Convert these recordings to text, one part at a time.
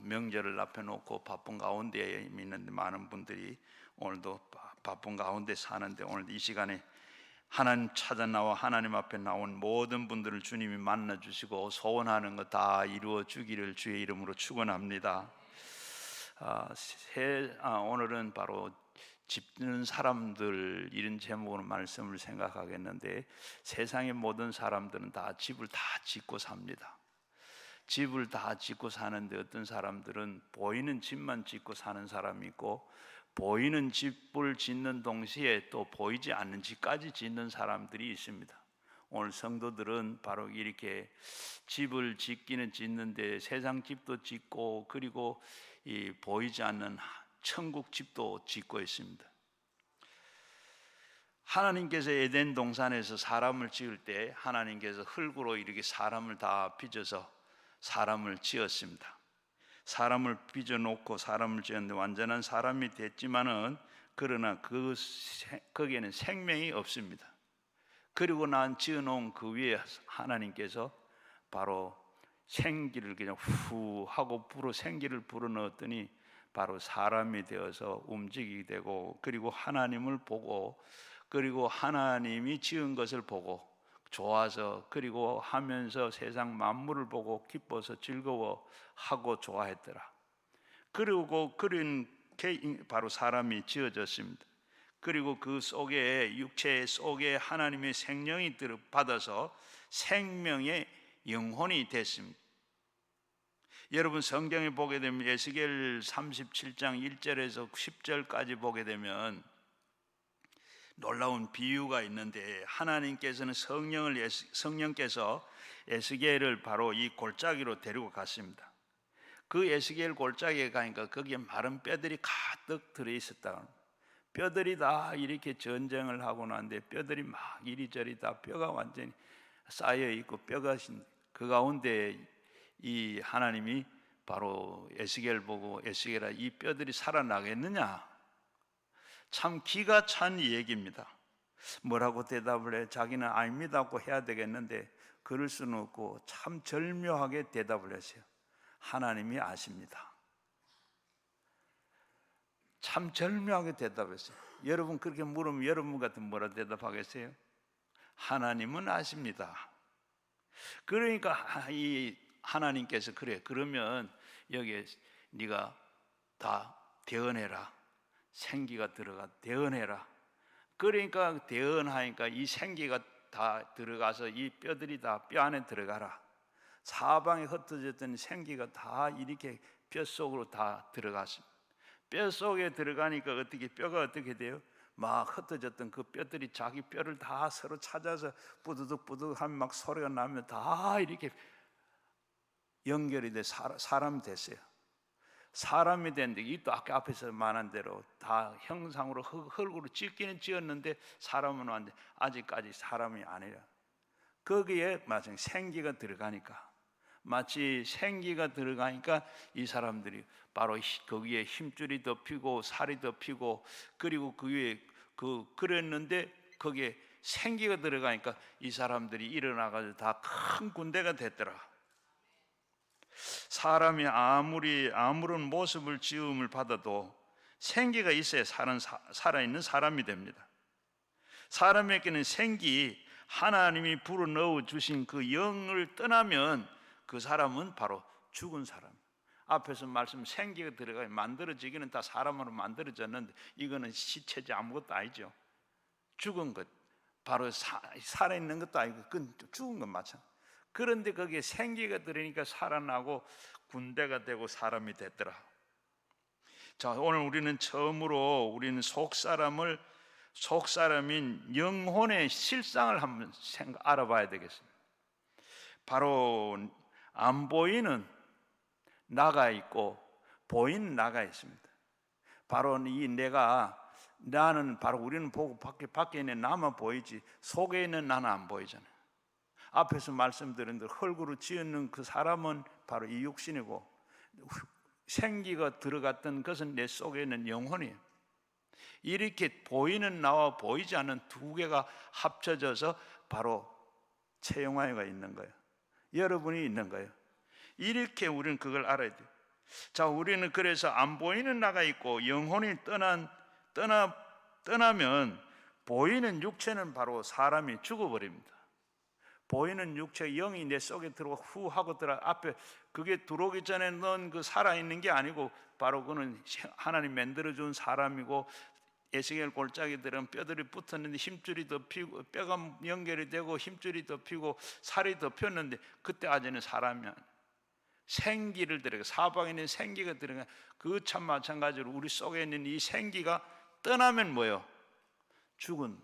명절을 앞에 놓고 바쁜 가운데 있는데 많은 분들이 오늘도 바쁜 가운데 사는데, 오늘 이 시간에 하나님 찾아 나와 하나님 앞에 나온 모든 분들을 주님이 만나 주시고 소원하는 거 다 이루어 주기를 주의 이름으로 축원합니다. 오늘은 바로 짓는 사람들, 이런 제목으로 말씀을 생각하겠는데, 세상의 모든 사람들은 다 집을 다 짓고 삽니다. 집을 다 짓고 사는데 어떤 사람들은 보이는 집만 짓고 사는 사람이 있고, 보이는 집을 짓는 동시에 또 보이지 않는 집까지 짓는 사람들이 있습니다. 오늘 성도들은 바로 이렇게 집을 짓기는 짓는데 세상 집도 짓고, 그리고 이 보이지 않는 천국 집도 짓고 있습니다. 하나님께서 에덴 동산에서 사람을 지을 때 하나님께서 흙으로 이렇게 사람을 다 빚어서 사람을 지었습니다. 사람을 빚어놓고 사람을 지었는데 완전한 사람이 됐지만은, 그러나 거기에는 생명이 없습니다. 그리고 난 지어놓은 그 위에 하나님께서 바로 생기를 그냥 후 하고 생기를 불어넣었더니 바로 사람이 되어서 움직이게 되고, 그리고 하나님을 보고, 그리고 하나님이 지은 것을 보고 좋아서, 그리고 하면서 세상 만물을 보고 기뻐서 즐거워하고 좋아했더라. 그리고 그런 바로 사람이 지어졌습니다. 그리고 그 속에, 육체 속에 하나님의 생명이 받아서 생명의 영혼이 됐습니다. 여러분 성경에 보게 되면 에스겔 37장 1절에서 10절까지 보게 되면 놀라운 비유가 있는데, 하나님께서는 성령께서 에스겔을 바로 이 골짜기로 데리고 갔습니다. 그 에스겔 골짜기에 가니까 거기에 마른 뼈들이 가득 들어있었다. 뼈들이 다 이렇게 전쟁을 하고 나는데 뼈들이 막 이리저리 다 뼈가 완전히 쌓여 있고, 뼈가 그 가운데 이 하나님이 바로 에스겔 보고, 에스겔아, 이 뼈들이 살아나겠느냐? 참 기가 찬 얘기입니다. 뭐라고 대답을 해? 자기는 아닙니다고 해야 되겠는데 그럴 수는 없고 참 절묘하게 대답을 했어요. 하나님이 아십니다. 참 절묘하게 대답했어요. 여러분 그렇게 물으면 여러분 같으면 뭐라 대답하겠어요? 하나님은 아십니다. 그러니까 이 하나님께서 그래, 그러면 여기에 네가 다 대언해라. 생기가 들어가 대언해라. 그러니까 대언하니까 이 생기가 다 들어가서 이 뼈들이 다 뼈 안에 들어가라. 사방에 흩어졌던 생기가 다 이렇게 뼈 속으로 다 들어갔습니다. 뼈 속에 들어가니까 뼈가 어떻게 돼요? 막 흩어졌던 그 뼈들이 자기 뼈를 다 서로 찾아서 뿌드득뿌드득한 막 소리가 나면 다 이렇게 연결이 돼 사람이 됐어요. 사람이 됐는데, 이 또 아까 앞에서 말한 대로 다 형상으로 흙으로 짓기는 지었는데 사람은 왔는데 아직까지 사람이 아니라, 거기에 마치 생기가 들어가니까, 이 사람들이 바로 거기에 힘줄이 더 피고 살이 더 피고, 그리고 그 위에 그랬는데 거기에 생기가 들어가니까 이 사람들이 일어나가지고 다 큰 군대가 됐더라. 사람이 아무런 모습을 지음을 받아도 생기가 있어야 살아있는 사람이 됩니다. 사람에게는 하나님이 불어넣어 주신 그 영을 떠나면 그 사람은 바로 죽은 사람. 앞에서 말씀 생기가 들어가야 만들어지기는 다 사람으로 만들어졌는데 이거는 시체지 아무것도 아니죠. 죽은 것, 바로 살아있는 것도 아니고 그건 죽은 것 마찬가지. 그런데 거기에 생기가 들으니까 살아나고 군대가 되고 사람이 됐더라. 자, 오늘 우리는 처음으로 속사람인 영혼의 실상을 한번 알아봐야 되겠습니다. 바로 안 보이는 나가 있고 보이는 나가 있습니다. 바로 나는 바로 우리는 보고 밖에 있는 나만 보이지 속에 있는 나는 안 보이잖아요. 앞에서 말씀드린 대로 흙으로 지었는 그 사람은 바로 이 육신이고, 생기가 들어갔던 것은 내 속에 있는 영혼이에요. 이렇게 보이는 나와 보이지 않는 두 개가 합쳐져서 바로 채용하여가 있는 거예요. 여러분이 있는 거예요. 이렇게 우리는 그걸 알아야 돼요. 자, 우리는 그래서 안 보이는 나가 있고 영혼이 떠나면 보이는 육체는 바로 사람이 죽어버립니다. 보이는 육체, 영이 내 속에 들어가 후 하고 들어 앞에 그게 들어오기 전에 넌 그 살아있는 게 아니고 바로 그는 하나님 만들어준 사람이고, 에스겔 골짜기들은 뼈들이 붙었는데 힘줄이 더 피고 뼈가 연결이 되고 힘줄이 더 피고 살이 더 폈는데 그때 아직은 사람이 생기를 들어가, 사방에 있는 생기가 들어가. 그 참 마찬가지로 우리 속에 있는 이 생기가 떠나면 뭐예요? 죽은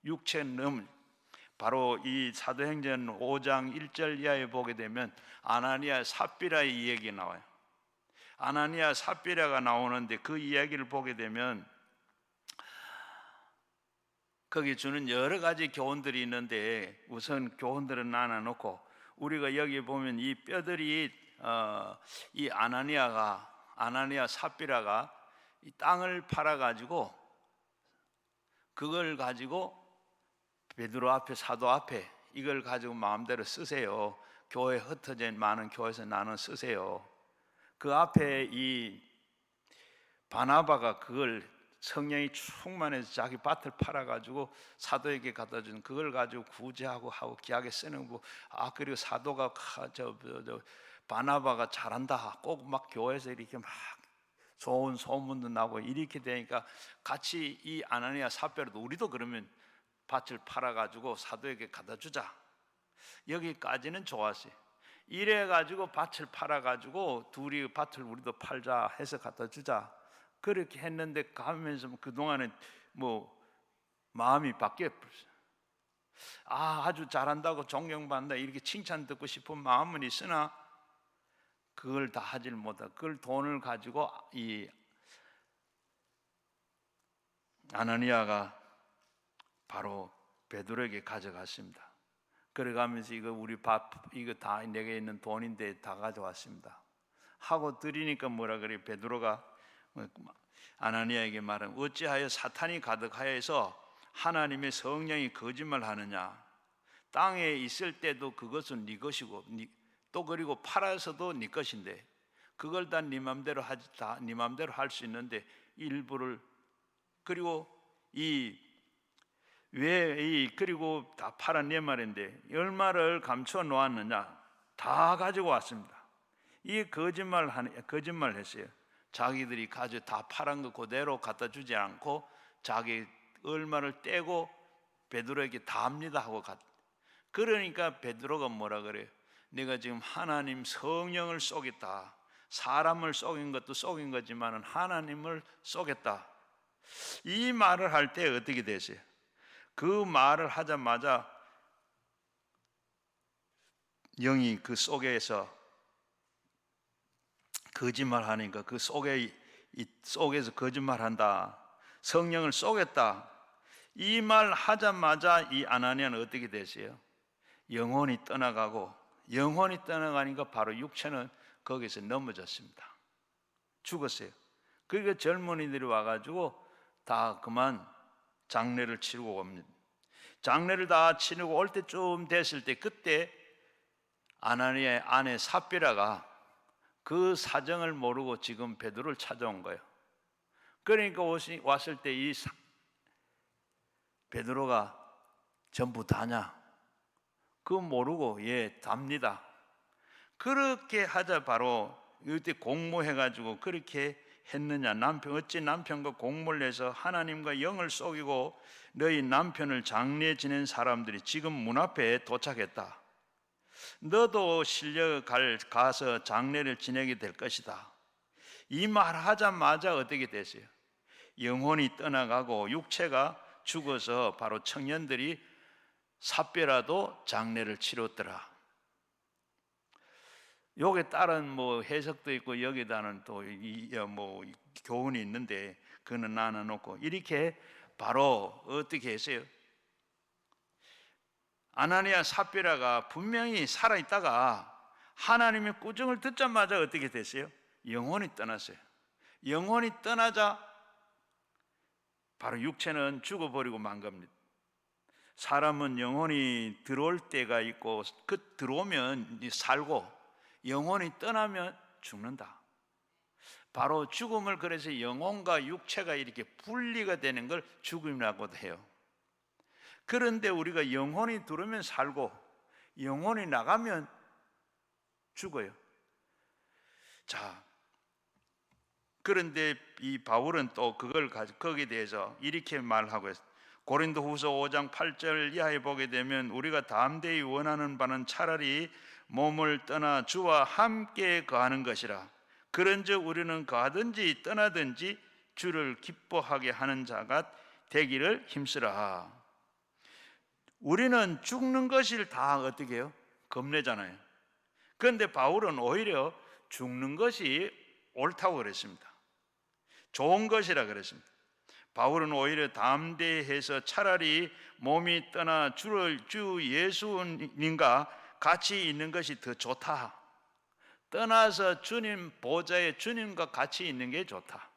육체는 바로 이 사도행전 5장 1절 이하에 보게 되면 아나니아 삽비라의 이야기 나와요. 아나니아 삽비라가 나오는데 그 이야기를 보게 되면 거기 주는 여러 가지 교훈들이 있는데 우선 교훈들은 나눠놓고 우리가 여기 보면 이 뼈들이 이 아나니아 삽비라가 이 땅을 팔아가지고 그걸 가지고 베드로 앞에, 사도 앞에 이걸 가지고 마음대로 쓰세요. 교회 흩어져 있는 많은 교회에서 나는 쓰세요. 그 앞에 이 바나바가 그걸 성령이 충만해서 자기 밭을 팔아가지고 사도에게 갖다 준 그걸 가지고 구제하고 하고 귀하게 쓰는 거. 그리고 사도가 바나바가 잘한다. 꼭 막 교회에서 이렇게 막 좋은 소문도 나고 이렇게 되니까 같이 이 아나니아 삽비라도 우리도 그러면 밭을 팔아가지고 사도에게 갖다 주자. 여기까지는 좋았어요. 이래가지고 밭을 팔아가지고 둘이 밭을 우리도 팔자 해서 갖다 주자. 그렇게 했는데 가면서 그동안은 뭐 마음이 바뀌었어요. 아주 잘한다고 존경받는다 이렇게 칭찬 듣고 싶은 마음은 있으나 그걸 다 하질 못하고 그걸 돈을 가지고 이 아나니아가 바로 베드로에게 가져갔습니다. 그래가면서 이거 우리 밥 이거 다 내게 있는 돈인데 다 가져왔습니다 하고 드리니까 뭐라 그래? 베드로가 아나니아에게 말하면 어찌하여 사탄이 가득하여서 하나님의 성령이 거짓말하느냐? 땅에 있을 때도 그것은 네 것이고 또 그리고 팔아서도 네 것인데 그걸 다 네 맘대로 하지 다 네 맘대로 할 수 있는데 일부를 그리고 그리고 다 팔아내 말인데 얼마를 감춰 놓았느냐? 다 가지고 왔습니다. 이 거짓말 했어요. 자기들이 가지고 다 팔은 거 그대로 갖다 주지 않고 자기 얼마를 떼고 베드로에게 다 합니다 하고 그러니까 베드로가 뭐라 그래요? 내가 지금 하나님 성령을 쏘겠다. 사람을 속인 것도 속인 거지만 하나님을 쏘겠다. 이 말을 할 때 어떻게 되세요? 그 말을 하자마자 영이 그 속에서 거짓말하니까 그 속에서 거짓말한다. 성령을 쏘겠다. 이 말 하자마자 이 아나니아는 어떻게 되세요? 영혼이 떠나가니까 바로 육체는 거기서 넘어졌습니다. 죽었어요. 그러니까 젊은이들이 와가지고 다 그만 장례를 치르고 옵니다. 장례를 다 치르고 올 때쯤 됐을 때 그때 아나니아의 아내 삽비라가 그 사정을 모르고 지금 베드로를 찾아온 거예요. 그러니까 왔을 때 이 베드로가 전부 다냐? 그거 모르고 답니다. 그렇게 하자 바로 이때 공모해가지고 그렇게 했느냐? 어찌 남편과 공모를 해서 하나님과 영을 속이고 너희 남편을 장례 지낸 사람들이 지금 문 앞에 도착했다. 너도 가서 장례를 지내게 될 것이다. 이 말 하자마자 어떻게 됐어요? 영혼이 떠나가고 육체가 죽어서 바로 청년들이 삽비라도 장례를 치렀더라. 요게 따른 뭐 해석도 있고 여기다는 또 뭐 교훈이 있는데 그는 나눠놓고 이렇게 바로 어떻게 했어요? 아나니아 삽비라가 분명히 살아있다가 하나님의 꾸중을 듣자마자 어떻게 됐어요? 영혼이 떠났어요. 영혼이 떠나자 바로 육체는 죽어버리고 만 겁니다. 사람은 영혼이 들어올 때가 있고 들어오면 살고 영혼이 떠나면 죽는다. 바로 죽음을, 그래서 영혼과 육체가 이렇게 분리가 되는 걸 죽음이라고도 해요. 그런데 우리가 영혼이 들어오면 살고 영혼이 나가면 죽어요. 자, 그런데 이 바울은 또 그걸 가지고 거기에 대해서 이렇게 말하고 있어요. 고린도후서 5장 8절 이하에 보게 되면 우리가 담대히 원하는 바는 차라리 몸을 떠나 주와 함께 거하는 것이라. 그런즉 우리는 거하든지 떠나든지 주를 기뻐하게 하는 자가 되기를 힘쓰라. 우리는 죽는 것을 다 어떻게 해요? 겁내잖아요. 그런데 바울은 오히려 죽는 것이 옳다고 그랬습니다. 좋은 것이라 그랬습니다. 바울은 오히려 담대해서 차라리 몸이 떠나 주 예수님과 같이 있는 것이 더 좋다. 떠나서 주님 보좌에 주님과 같이 있는 게 좋다.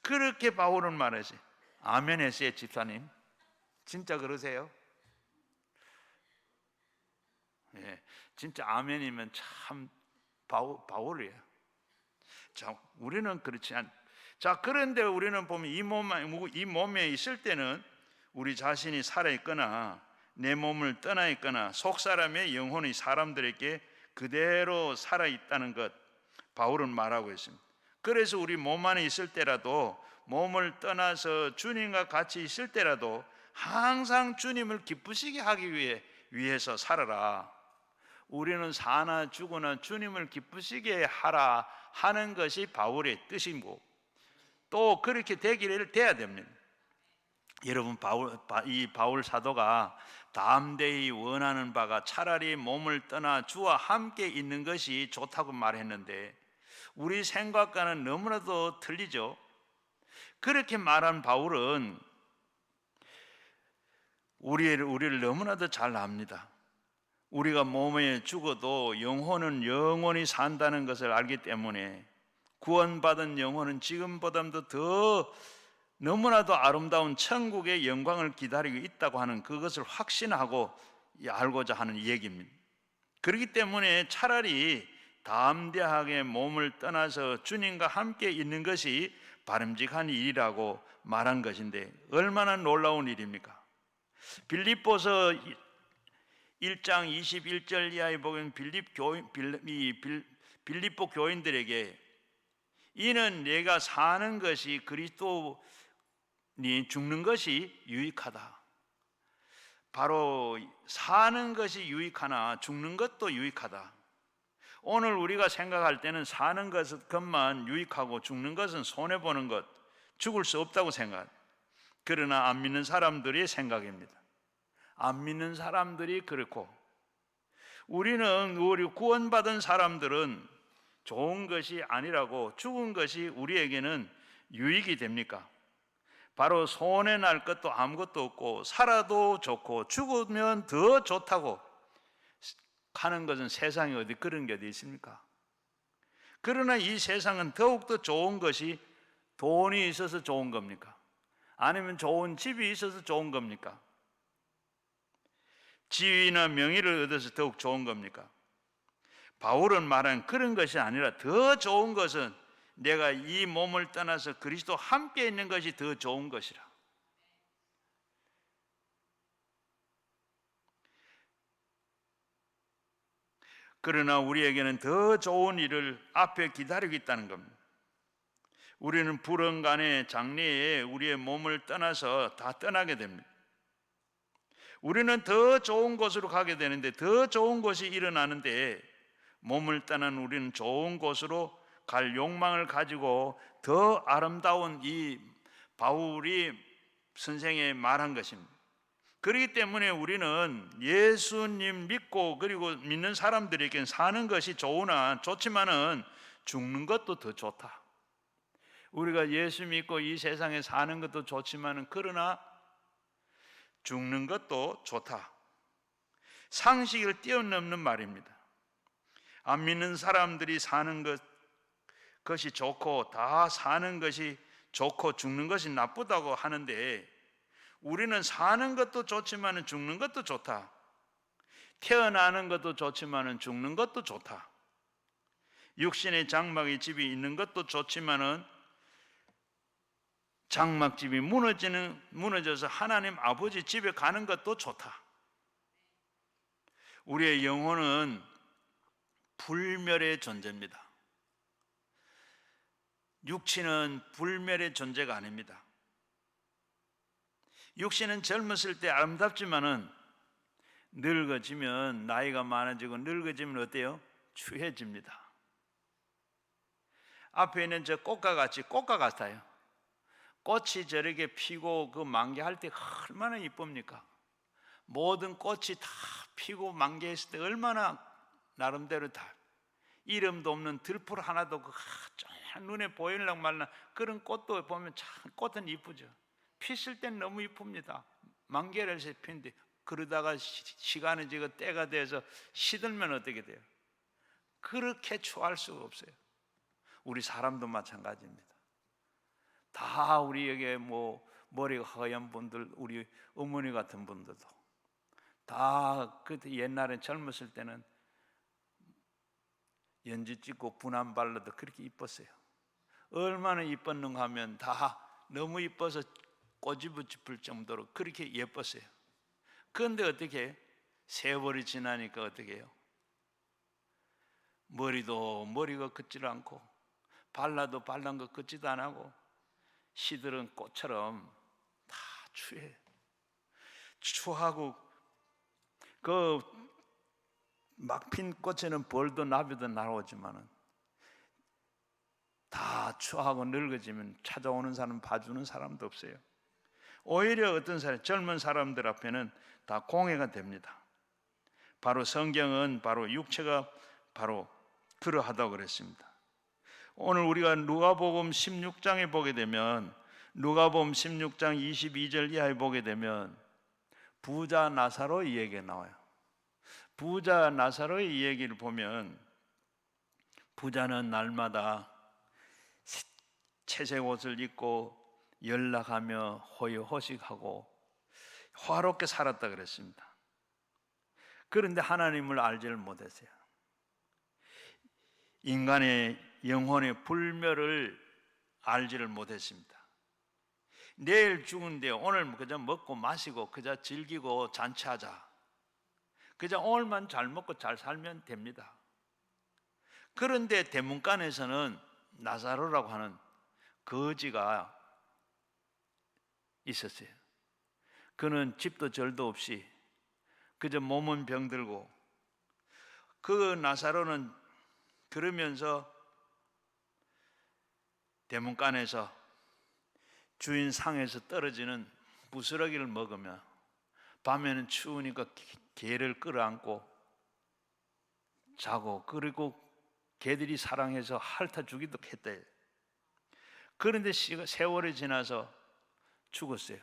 그렇게 바울은 말했어요. 아멘 했어요, 집사님. 진짜 그러세요? 예, 진짜 아멘이면 참 바울이에요. 자, 우리는 그렇지 않. 자, 그런데 우리는 보면 이 몸에 있을 때는 우리 자신이 살아 있거나 내 몸을 떠나 있거나 속 사람의 영혼이 사람들에게 그대로 살아 있다는 것 바울은 말하고 있습니다. 그래서 우리 몸 안에 있을 때라도, 몸을 떠나서 주님과 같이 있을 때라도 항상 주님을 기쁘시게 하기 위해서 살아라. 우리는 사나 죽으나 주님을 기쁘시게 하라 하는 것이 바울의 뜻이고, 또 그렇게 되기를 돼야 됩니다. 여러분, 이 바울 사도가 담대히 원하는 바가 차라리 몸을 떠나 주와 함께 있는 것이 좋다고 말했는데 우리 생각과는 너무나도 틀리죠. 그렇게 말한 바울은 우리를 너무나도 잘 압니다. 우리가 몸에 죽어도 영혼은 영원히 산다는 것을 알기 때문에 구원받은 영혼은 지금보다도 더 너무나도 아름다운 천국의 영광을 기다리고 있다고 하는 그것을 확신하고 알고자 하는 얘기입니다. 그렇기 때문에 차라리 담대하게 몸을 떠나서 주님과 함께 있는 것이 바람직한 일이라고 말한 것인데 얼마나 놀라운 일입니까? 빌립보서 1장 21절 이하에 보면 빌립보 교인들에게 이는 내가 사는 것이 그리스도니 죽는 것이 유익하다. 바로 사는 것이 유익하나 죽는 것도 유익하다. 오늘 우리가 생각할 때는 사는 것만 유익하고 죽는 것은 손해보는 것, 죽을 수 없다고 생각합니다. 그러나 안 믿는 사람들의 생각입니다. 안 믿는 사람들이 그렇고, 우리 구원받은 사람들은 좋은 것이 아니라고, 죽은 것이 우리에게는 유익이 됩니까? 바로 손해 날 것도 아무것도 없고 살아도 좋고 죽으면 더 좋다고 하는 것은 세상에 어디 그런 게 어디 있습니까? 그러나 이 세상은 더욱더 좋은 것이 돈이 있어서 좋은 겁니까? 아니면 좋은 집이 있어서 좋은 겁니까? 지위나 명예를 얻어서 더욱 좋은 겁니까? 바울은 말한 그런 것이 아니라 더 좋은 것은 내가 이 몸을 떠나서 그리스도 함께 있는 것이 더 좋은 것이라. 그러나 우리에게는 더 좋은 일을 앞에 기다리고 있다는 겁니다. 우리는 불언간의 장래에 우리의 몸을 떠나서 다 떠나게 됩니다. 우리는 더 좋은 곳으로 가게 되는데, 더 좋은 것이 일어나는데 몸을 떠난 우리는 좋은 곳으로 갈 욕망을 가지고 더 아름다운 이 바울이 선생에 말한 것입니다. 그렇기 때문에 우리는 예수님 믿고 그리고 믿는 사람들에게는 사는 것이 좋지만은 죽는 것도 더 좋다. 우리가 예수 믿고 이 세상에 사는 것도 좋지만은 그러나 죽는 것도 좋다. 상식을 뛰어넘는 말입니다. 안 믿는 사람들이 사는 것이 좋고 다 사는 것이 좋고 죽는 것이 나쁘다고 하는데, 우리는 사는 것도 좋지만은 죽는 것도 좋다. 태어나는 것도 좋지만은 죽는 것도 좋다. 육신의 장막의 집이 있는 것도 좋지만은 장막집이 무너져서 하나님 아버지 집에 가는 것도 좋다. 우리의 영혼은 불멸의 존재입니다. 육신은 불멸의 존재가 아닙니다. 육신은 젊었을 때 아름답지만은 늙어지면, 나이가 많아지고 늙어지면 어때요? 추해집니다. 앞에 있는 저 꽃과 같아요. 꽃이 저렇게 피고 그 만개할 때 얼마나 이쁩니까? 모든 꽃이 다 피고 만개했을 때 얼마나 나름대로 다, 이름도 없는 들풀 하나도 눈에 보이려고 말라 그런 꽃도 보면 참 꽃은 이쁘죠. 피실 땐 너무 이쁩니다. 만개를 해서 피는데, 그러다가 시간이 지고 때가 돼서 시들면 어떻게 돼요? 그렇게 추할 수가 없어요. 우리 사람도 마찬가지입니다. 다 우리에게 머리가 하얀 분들, 우리 어머니 같은 분들도 다 그때 옛날에 젊었을 때는 연지 찍고 분한 발라도 그렇게 이뻤어요. 얼마나 이뻤는가 하면 다 너무 이뻐서 꼬집어 짚을 정도로 그렇게 예뻤어요. 그런데 어떻게 해요? 세월이 지나니까 어떻게 해요? 머리가 긋지를 않고 발라도 발란 거 긋지도 안 하고 시들은 꽃처럼 다 추해. 추하고 그 막 핀 꽃에는 벌도 나비도 날아오지만은 다 추하고 늙어지면 찾아오는 사람, 봐주는 사람도 없어요. 오히려 어떤 사람, 젊은 사람들 앞에는 다 공해가 됩니다. 바로 성경은 바로 육체가 바로 그러하다고 그랬습니다. 오늘 우리가 누가복음 16장에 보게 되면, 누가복음 16장 22절 이하에 보게 되면 부자 나사로 이 얘기가 나와요. 부자 나사로의 이 얘기를 보면, 부자는 날마다 채색 옷을 입고 연락하며 호의호식하고 화롭게 살았다 그랬습니다. 그런데 하나님을 알지를 못했어요. 인간의 영혼의 불멸을 알지를 못했습니다. 내일 죽은데 오늘 그저 먹고 마시고 그저 즐기고 잔치하자, 그저 오늘만 잘 먹고 잘 살면 됩니다. 그런데 대문간에서는 나사로라고 하는 거지가 있었어요. 그는 집도 절도 없이 그저 몸은 병들고, 그 나사로는 그러면서 대문간에서 주인 상에서 떨어지는 부스러기를 먹으며, 밤에는 추우니까 개를 끌어안고 자고, 그리고 개들이 사랑해서 핥아주기도 했대요. 그런데 세월이 지나서 죽었어요.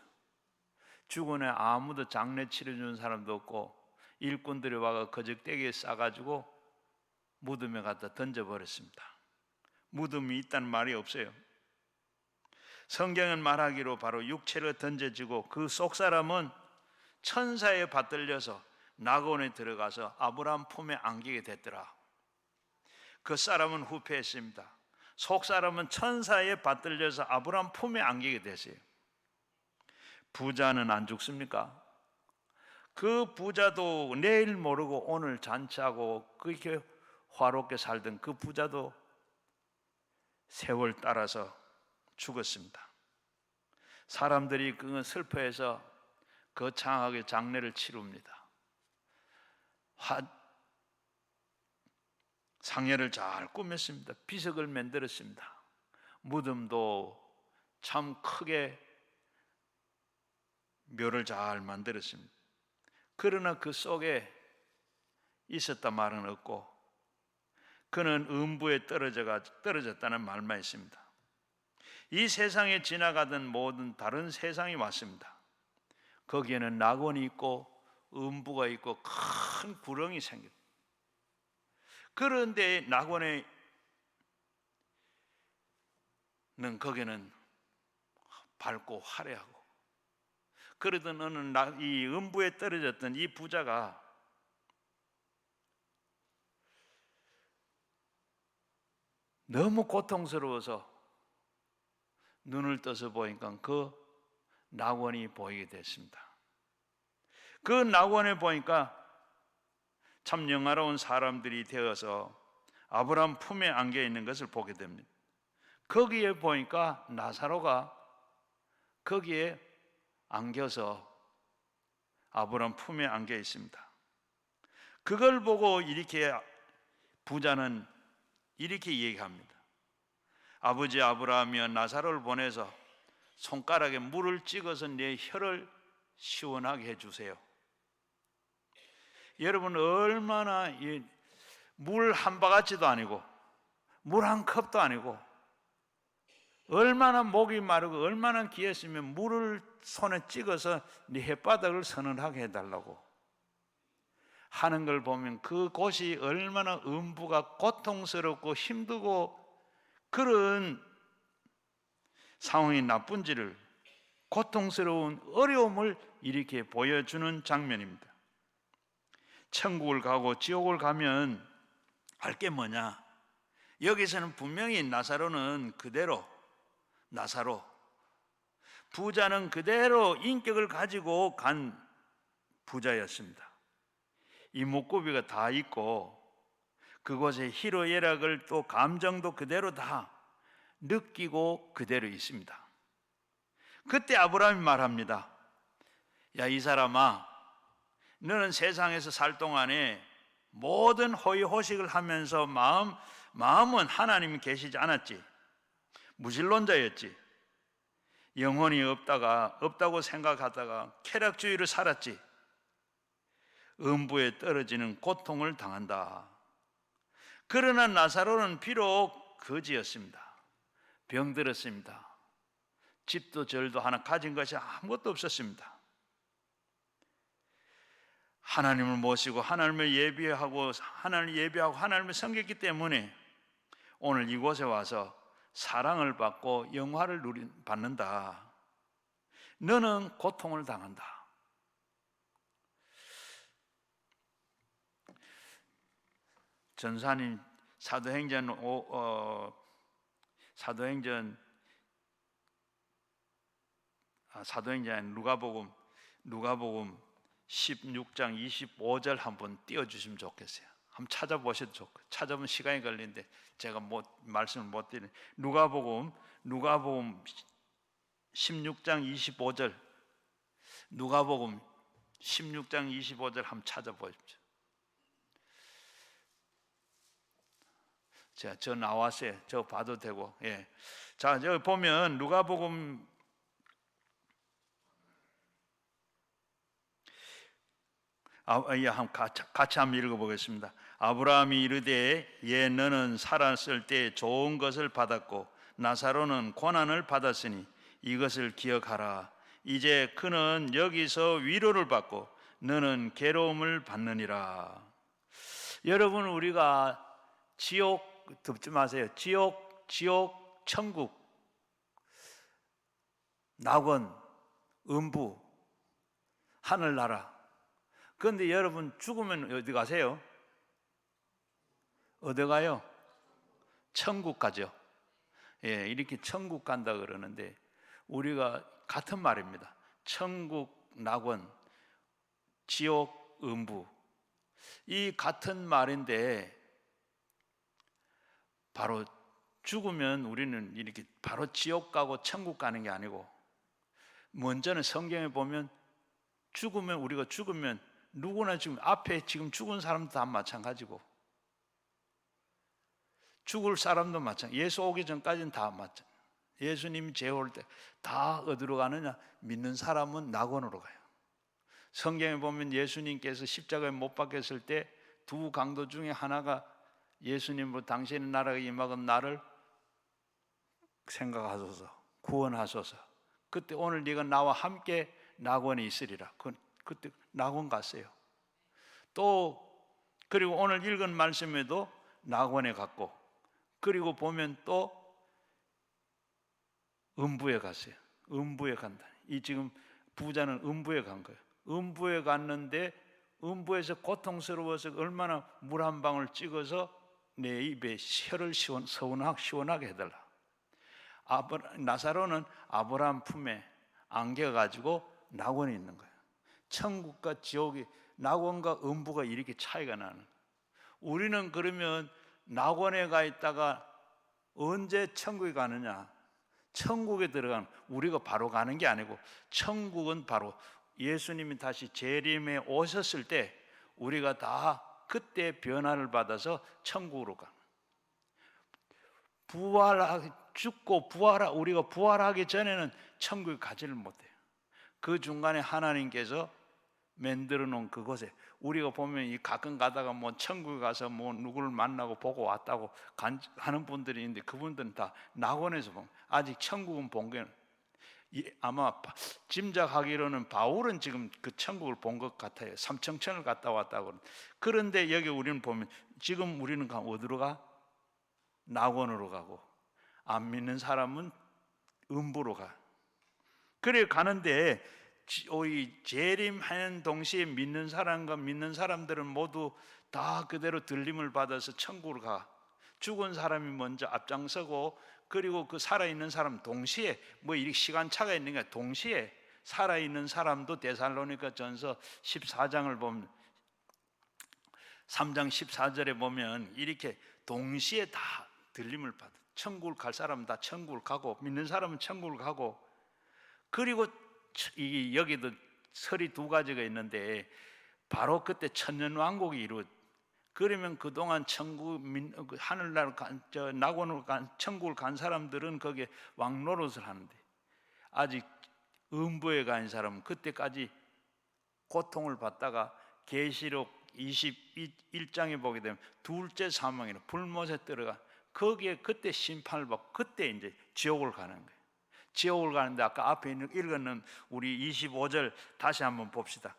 죽은 애 아무도 장례 치러주는 사람도 없고, 일꾼들이 와서 거적대기에 싸가지고 무덤에 갖다 던져버렸습니다. 무덤이 있다는 말이 없어요. 성경은 말하기로 바로 육체로 던져지고 그 속사람은 천사에 받들려서 낙원에 들어가서 아브라함 품에 안기게 됐더라. 그 사람은 후패했습니다. 속사람은 천사에 받들려서 아브라함 품에 안기게 됐어요. 부자는 안 죽습니까? 그 부자도 내일 모르고 오늘 잔치하고 그렇게 화롭게 살던 그 부자도 세월 따라서 죽었습니다. 사람들이 그걸 슬퍼해서 거창하게 장례를 치릅니다. 상례를 잘 꾸몄습니다. 비석을 만들었습니다. 무덤도 참 크게 묘를 잘 만들었습니다. 그러나 그 속에 있었다 말은 없고, 그는 음부에 떨어졌다는 말만 있습니다. 이 세상에 지나가던 모든 다른 세상이 왔습니다. 거기에는 낙원이 있고 음부가 있고 큰 구렁이 생깁니다. 그런데 낙원에는, 거기는 밝고 화려하고, 그러던 어느 이 음부에 떨어졌던 이 부자가 너무 고통스러워서 눈을 떠서 보니까 그 낙원이 보이게 됐습니다. 그 낙원에 보니까 참 영화로운 사람들이 되어서 아브라함 품에 안겨 있는 것을 보게 됩니다. 거기에 보니까 나사로가 거기에 안겨서 아브라함 품에 안겨 있습니다. 그걸 보고 이렇게 부자는 이렇게 얘기합니다. 아버지 아브라함이여, 나사로를 보내서 손가락에 물을 찍어서 내 혀를 시원하게 해주세요. 여러분, 얼마나 물 한 바가지도 아니고 물 한 컵도 아니고 얼마나 목이 마르고 얼마나 귀했으면 물을 손에 찍어서 네 혓바닥을 서늘하게 해달라고 하는 걸 보면 그곳이 얼마나 음부가 고통스럽고 힘들고 그런 상황이 나쁜지를, 고통스러운 어려움을 이렇게 보여주는 장면입니다. 천국을 가고 지옥을 가면 알 게 뭐냐? 여기서는 분명히 나사로는 그대로, 나사로 부자는 그대로 인격을 가지고 간 부자였습니다. 이목구비가 다 있고 그곳의 희로애락을 또 감정도 그대로 다 느끼고 그대로 있습니다. 그때 아브라함이 말합니다. 야, 이 사람아, 너는 세상에서 살 동안에 모든 호의호식을 하면서 마음은 하나님이 계시지 않았지. 무신론자였지. 영혼이 없다고 생각하다가 쾌락주의로 살았지. 음부에 떨어지는 고통을 당한다. 그러나 나사로는 비록 거지였습니다. 병들었습니다. 집도 절도 하나 가진 것이 아무것도 없었습니다. 하나님을 모시고 하나님을 예비하고 하나님을 섬겼기 때문에 오늘 이곳에 와서 사랑을 받고 영화를 받는다. 너는 고통을 당한다. 전사님 사도행전 누가복음 16장 25절 한번 띄워주시면 좋겠어요. 한번 찾아보셔도 좋고, 찾아보면 시간이 걸리는데 제가 말씀을 못 드리는 누가복음 16장 25절, 누가복음 16장 25절 한번 찾아보십시오. 자, 저 나왔어요. 저 봐도 되고, 예. 자, 여기 보면 누가복음 같이 한번 읽어보겠습니다. 아브라함이 이르되 예, 너는 살았을 때 좋은 것을 받았고 나사로는 고난을 받았으니 이것을 기억하라. 이제 그는 여기서 위로를 받고 너는 괴로움을 받느니라. 여러분, 우리가 지옥 듣지 마세요. 지옥, 천국, 낙원, 음부, 하늘나라. 그런데 여러분, 죽으면 어디 가세요? 어디 가요? 천국 가죠. 예, 이렇게 천국 간다 그러는데 우리가 같은 말입니다. 천국, 낙원, 지옥, 음부, 이 같은 말인데 바로 죽으면 우리는 이렇게 바로 지옥 가고 천국 가는 게 아니고, 먼저는 성경에 보면 우리가 죽으면 누구나 지금 앞에 지금 죽은 사람도 다 마찬가지고 죽을 사람도 마찬가지. 예수 오기 전까지는 다 마찬가지. 예수님 재올 때 다 어디로 가느냐? 믿는 사람은 낙원으로 가요. 성경에 보면 예수님께서 십자가에 못 박혔을 때 두 강도 중에 하나가 예수님으로 당신의 나라가 임하건 나를 생각하소서, 구원하소서. 그때 오늘 네가 나와 함께 낙원에 있으리라. 그때 낙원 갔어요. 또 그리고 오늘 읽은 말씀에도 낙원에 갔고, 그리고 보면 또 음부에 갔어요. 음부에 간다. 이 지금 부자는 음부에 간 거예요. 음부에 갔는데 음부에서 고통스러워서 얼마나 물 한 방울 찍어서 내 입에 혀를 시원하게 해달라. 나사로는 아브라함 품에 안겨가지고 낙원에 있는 거예요. 천국과 지옥이, 낙원과 음부가 이렇게 차이가 나는. 우리는 그러면 낙원에 가 있다가 언제 천국에 가느냐? 천국에 들어가는, 우리가 바로 가는 게 아니고 천국은 바로 예수님이 다시 재림에 오셨을 때 우리가 다 그때 변화를 받아서 천국으로 가는. 우리가 부활하기 전에는 천국에 가지를 못해요. 그 중간에 하나님께서 만들어 놓은 그곳에, 우리가 보면 이 가끔 가다가 뭐 천국에 가서 뭐 누구를 만나고 보고 왔다고 하는 분들이 있는데, 그분들은 다 낙원에서 본, 아직 천국은 본 게, 아마 짐작하기로는 바울은 지금 그 천국을 본 것 같아요. 삼청천을 갔다 왔다고. 그런데 여기 우리는 보면 지금 우리는 어디로 가? 낙원으로 가고, 안 믿는 사람은 음부로 가. 그래 가는데 재림하는 동시에 믿는 사람과 믿는 사람들은 모두 다 그대로 들림을 받아서 천국으로 가. 죽은 사람이 먼저 앞장서고, 그리고 그 살아있는 사람 동시에, 뭐 이렇게 시간차가 있는 게, 동시에 살아있는 사람도 데살로니가 전서 14장을 보면, 3장 14절에 보면 이렇게 동시에 다 들림을 받아. 천국을 갈 사람은 다 천국을 가고, 믿는 사람은 천국을 가고. 그리고 여기도 설이 두 가지가 있는데, 바로 그때 천년왕국이 이루어져. 그러면 그동안 하늘나라 낙원으로 천국을 간 사람들은 거기에 왕노릇을 하는데, 아직 음부에 간 사람은 그때까지 고통을 받다가 계시록 21장에 보게 되면 둘째 사망이라 불못에 들어가, 거기에 그때 심판을 받고 그때 이제 지옥을 가는 거예요. 지옥을 가는데 아까 앞에 읽었는 우리 25절 다시 한번 봅시다.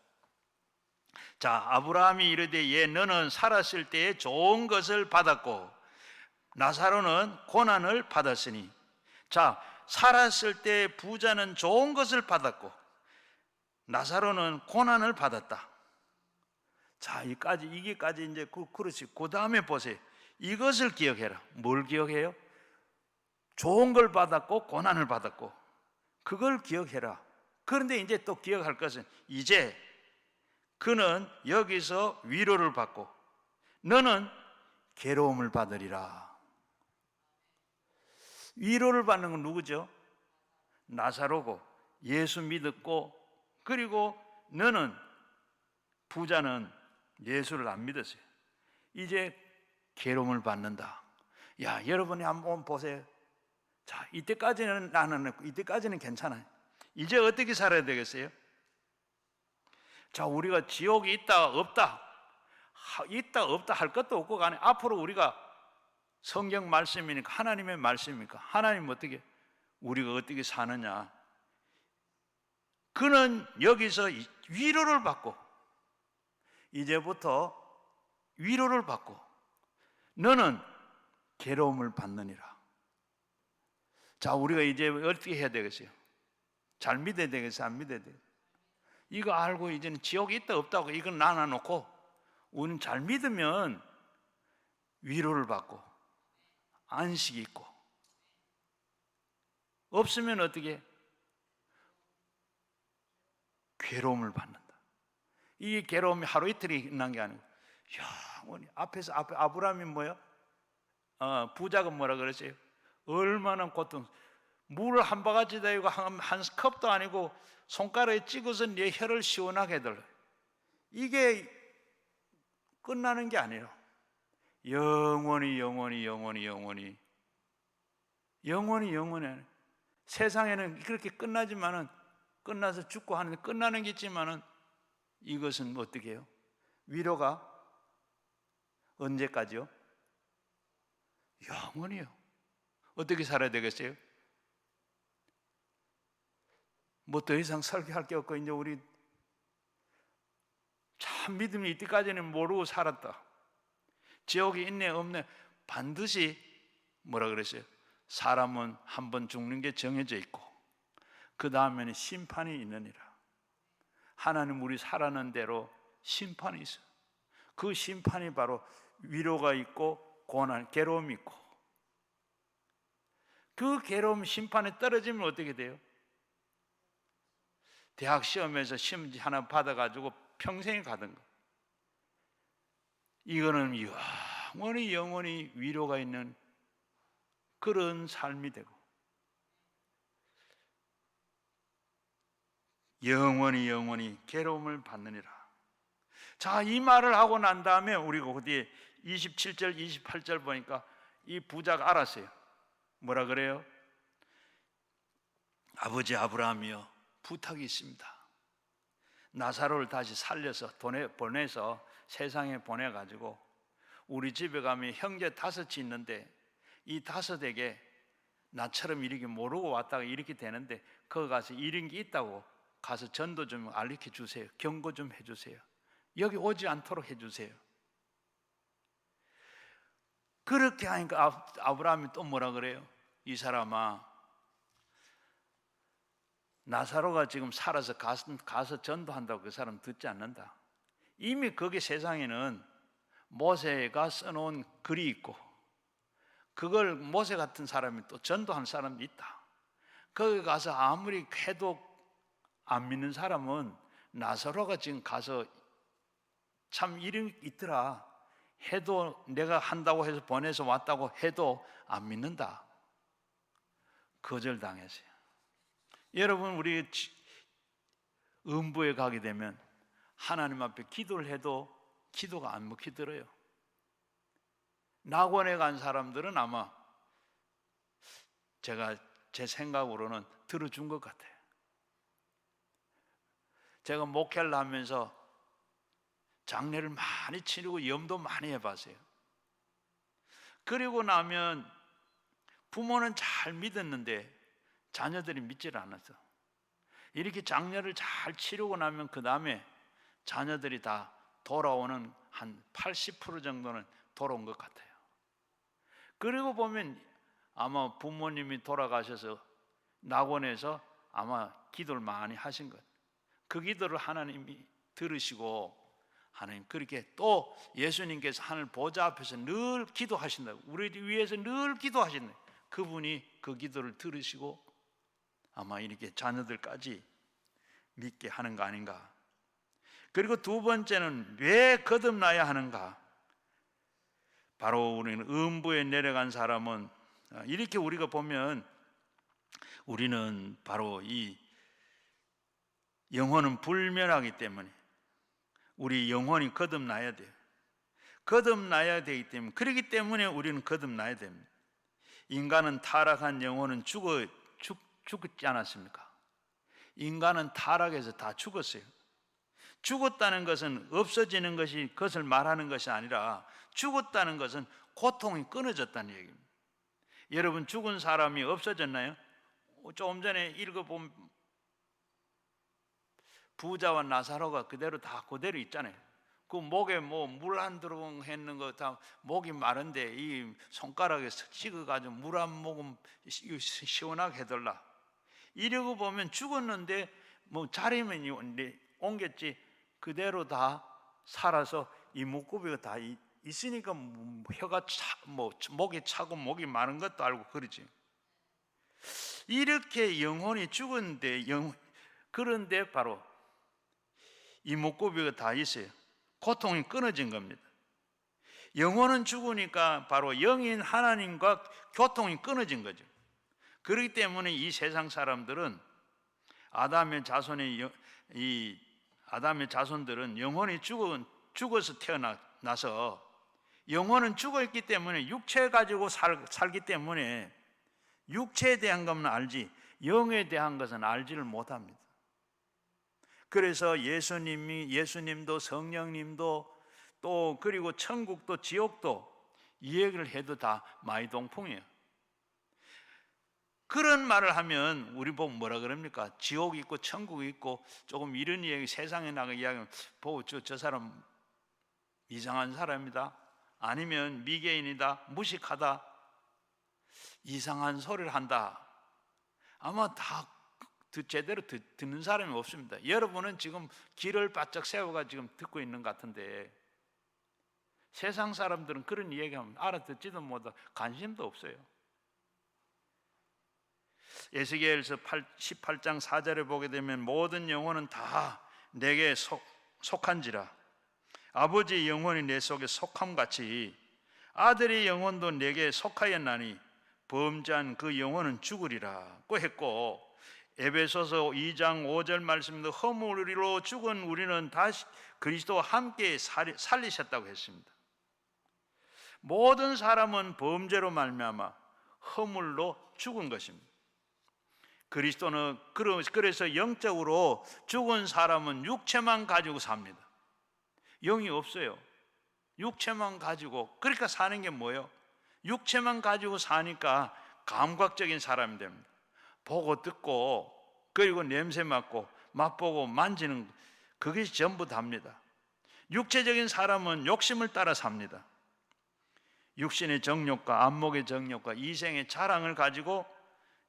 자, 아브라함이 이르되 예 너는 살았을 때에 좋은 것을 받았고 나사로는 고난을 받았으니. 자, 살았을 때 부자는 좋은 것을 받았고 나사로는 고난을 받았다. 자, 이게까지 이제 그렇지. 그 다음에 보세요. 이것을 기억해라. 뭘 기억해요? 좋은 걸 받았고 고난을 받았고, 그걸 기억해라. 그런데 이제 또 기억할 것은, 이제 그는 여기서 위로를 받고 너는 괴로움을 받으리라. 위로를 받는 건 누구죠? 나사로고, 예수 믿었고, 그리고 너는, 부자는 예수를 안 믿었어요. 이제 괴로움을 받는다. 야, 여러분이 한번 보세요. 자, 이때까지는 이때까지는 괜찮아요. 이제 어떻게 살아야 되겠어요? 자, 우리가 지옥이 있다 없다 할 것도 없고 가네. 앞으로 우리가 성경 말씀이니까, 하나님의 말씀이니까, 하나님 어떻게, 우리가 어떻게 사느냐. 그는 여기서 위로를 받고, 이제부터 위로를 받고 너는 괴로움을 받느니라. 자, 우리가 이제 어떻게 해야 되겠어요? 잘 믿어야 되겠어요? 안 믿어야 되겠어요? 이거 알고 이제는 지옥이 있다 없다고 이건 나눠놓고, 우리는 잘 믿으면 위로를 받고 안식이 있고, 없으면 어떻게? 괴로움을 받는다. 이 괴로움이 하루 이틀이 끝난 게 아니고 영원히. 앞에 아브라함이 뭐야? 부자가 뭐라 그랬어요? 얼마나 고통, 물을 한 바가지다 이고 한 컵도 아니고 손가락에 찍어서 내 혀를 시원하게 해달라. 이게 끝나는 게 아니에요. 영원히. 세상에는 그렇게 끝나지만은, 끝나서 죽고 하는데 끝나는 게 있지만은, 이것은 어떻게 해요? 위로가 언제까지요? 영원히요. 어떻게 살아야 되겠어요? 뭐 더 이상 설교할 게 없고, 이제 우리 참 믿음이 이때까지는 모르고 살았다. 지옥이 있네 없네, 반드시 뭐라 그랬어요? 사람은 한 번 죽는 게 정해져 있고 그 다음에는 심판이 있느니라. 하나님 우리 살아는 대로 심판이 있어요. 그 심판이 바로 위로가 있고 고난, 괴로움이 있고, 그 괴로움 심판에 떨어지면 어떻게 돼요? 대학 시험에서 시험 하나 받아가지고 평생에 가던 거, 이거는 영원히 위로가 있는 그런 삶이 되고, 영원히 괴로움을 받느니라. 자, 이 말을 하고 난 다음에 우리가 어디에 27절 28절 보니까 이 부자가 알았어요. 뭐라 그래요? 아버지 아브라함이여, 부탁이 있습니다. 나사로를 다시 살려서 보내서 세상에 보내가지고 우리 집에 가면 형제 5이 있는데 이 5에게 나처럼 이렇게 모르고 왔다가 이렇게 되는데 거기 가서 이런 게 있다고 가서 전도 좀 알려 주세요. 경고 좀 해주세요. 여기 오지 않도록 해주세요. 그렇게 하니까 아브라함이 또 뭐라 그래요? 이 사람아, 나사로가 지금 살아서 가서 전도한다고 그 사람 듣지 않는다. 이미 거기 세상에는 모세가 써놓은 글이 있고, 그걸 모세 같은 사람이 또 전도한 사람도 있다. 거기 가서 아무리 해도 안 믿는 사람은 나사로가 지금 가서 참 이런 게 있더라 해도, 내가 한다고 해서 보내서 왔다고 해도 안 믿는다. 거절당했어요. 여러분, 우리 음부에 가게 되면 하나님 앞에 기도를 해도 기도가 안 먹히더래요. 낙원에 간 사람들은 아마 제 생각으로는 들어준 것 같아요. 제가 목회를 하면서 장례를 많이 치르고 염도 많이 해봤어요. 그리고 나면 부모는 잘 믿었는데 자녀들이 믿질 않았어. 이렇게 장례를 잘 치르고 나면 그 다음에 자녀들이 다 돌아오는 한 80% 정도는 돌아온 것 같아요. 그리고 보면 아마 부모님이 돌아가셔서 낙원에서 아마 기도를 많이 하신 것, 그 기도를 하나님이 들으시고, 하나님 그렇게 또 예수님께서 하늘 보좌 앞에서 늘 기도하신다고, 우리 위해서 늘 기도하신다. 그분이 그 기도를 들으시고 아마 이렇게 자녀들까지 믿게 하는 거 아닌가. 그리고 두 번째는 왜 거듭나야 하는가. 바로 우리는 음부에 내려간 사람은, 이렇게 우리가 보면 우리는 바로 이 영혼은 불멸하기 때문에 우리 영혼이 거듭나야 돼요. 거듭나야 되기 때문에, 그렇기 때문에 우리는 거듭나야 됩니다. 인간은 타락한 영혼은 죽지 않았습니까? 인간은 타락해서 다 죽었어요. 죽었다는 것은 없어지는 것이, 그것을 말하는 것이 아니라, 죽었다는 것은 고통이 끊어졌다는 얘기입니다. 여러분, 죽은 사람이 없어졌나요? 조금 전에 읽어본 부자와 나사로가 그대로 있잖아요. 그 목에 뭐 물 안 들어온 했는 거 다 목이 마른데 이 손가락에 찍어가지고 물 한 모금 시원하게 해달라. 이러고 보면 죽었는데 뭐 자리면 옮겼지 그대로 다 살아서 이 목구비가 다 있으니까 혀가 목이 차고 목이 마른 것도 알고 그러지. 이렇게 영혼이 죽었는데 그런데 바로 이 목구비가 다 있어요. 고통이 끊어진 겁니다. 영혼은 죽으니까 바로 영인 하나님과 교통이 끊어진 거죠. 그렇기 때문에 이 세상 사람들은 아담의 자손들은 영혼이 죽어서 태어나서 영혼은 죽어있기 때문에 육체 가지고 살기 때문에 육체에 대한 것만 알지 영에 대한 것은 알지를 못합니다. 그래서 예수님도 성령님도 또 그리고 천국도 지옥도 이 얘기를 해도 다 마이동풍이에요. 그런 말을 하면 우리 보고 뭐라 그럽니까? 지옥이 있고 천국이 있고 조금 이런 얘기 세상에 나가 이야기하면 보고 저 사람 이상한 사람이다, 아니면 미개인이다, 무식하다, 이상한 소리를 한다. 아마 다 제대로 듣는 사람이 없습니다. 여러분은 지금 귀를 바짝 세워가 지금 듣고 있는 것 같은데 세상 사람들은 그런 이야기하면 알아듣지도 못하고 관심도 없어요. 에스겔서 18장 4절에 보게 되면 모든 영혼은 다 내게 속한지라 아버지의 영혼이 내 속에 속함같이 아들의 영혼도 내게 속하였나니 범죄한 그 영혼은 죽으리라고 했고, 에베소서 2장 5절 말씀도 허물로 죽은 우리는 다시 그리스도와 함께 살리셨다고 했습니다. 모든 사람은 범죄로 말미암아 허물로 죽은 것입니다. 그리스도는 그래서 영적으로 죽은 사람은 육체만 가지고 삽니다. 영이 없어요. 육체만 가지고. 그러니까 사는 게 뭐예요? 육체만 가지고 사니까 감각적인 사람이 됩니다. 보고 듣고 그리고 냄새 맡고 맛보고 만지는 그것이 전부 답니다. 육체적인 사람은 욕심을 따라 삽니다. 육신의 정욕과 안목의 정욕과 이생의 자랑을 가지고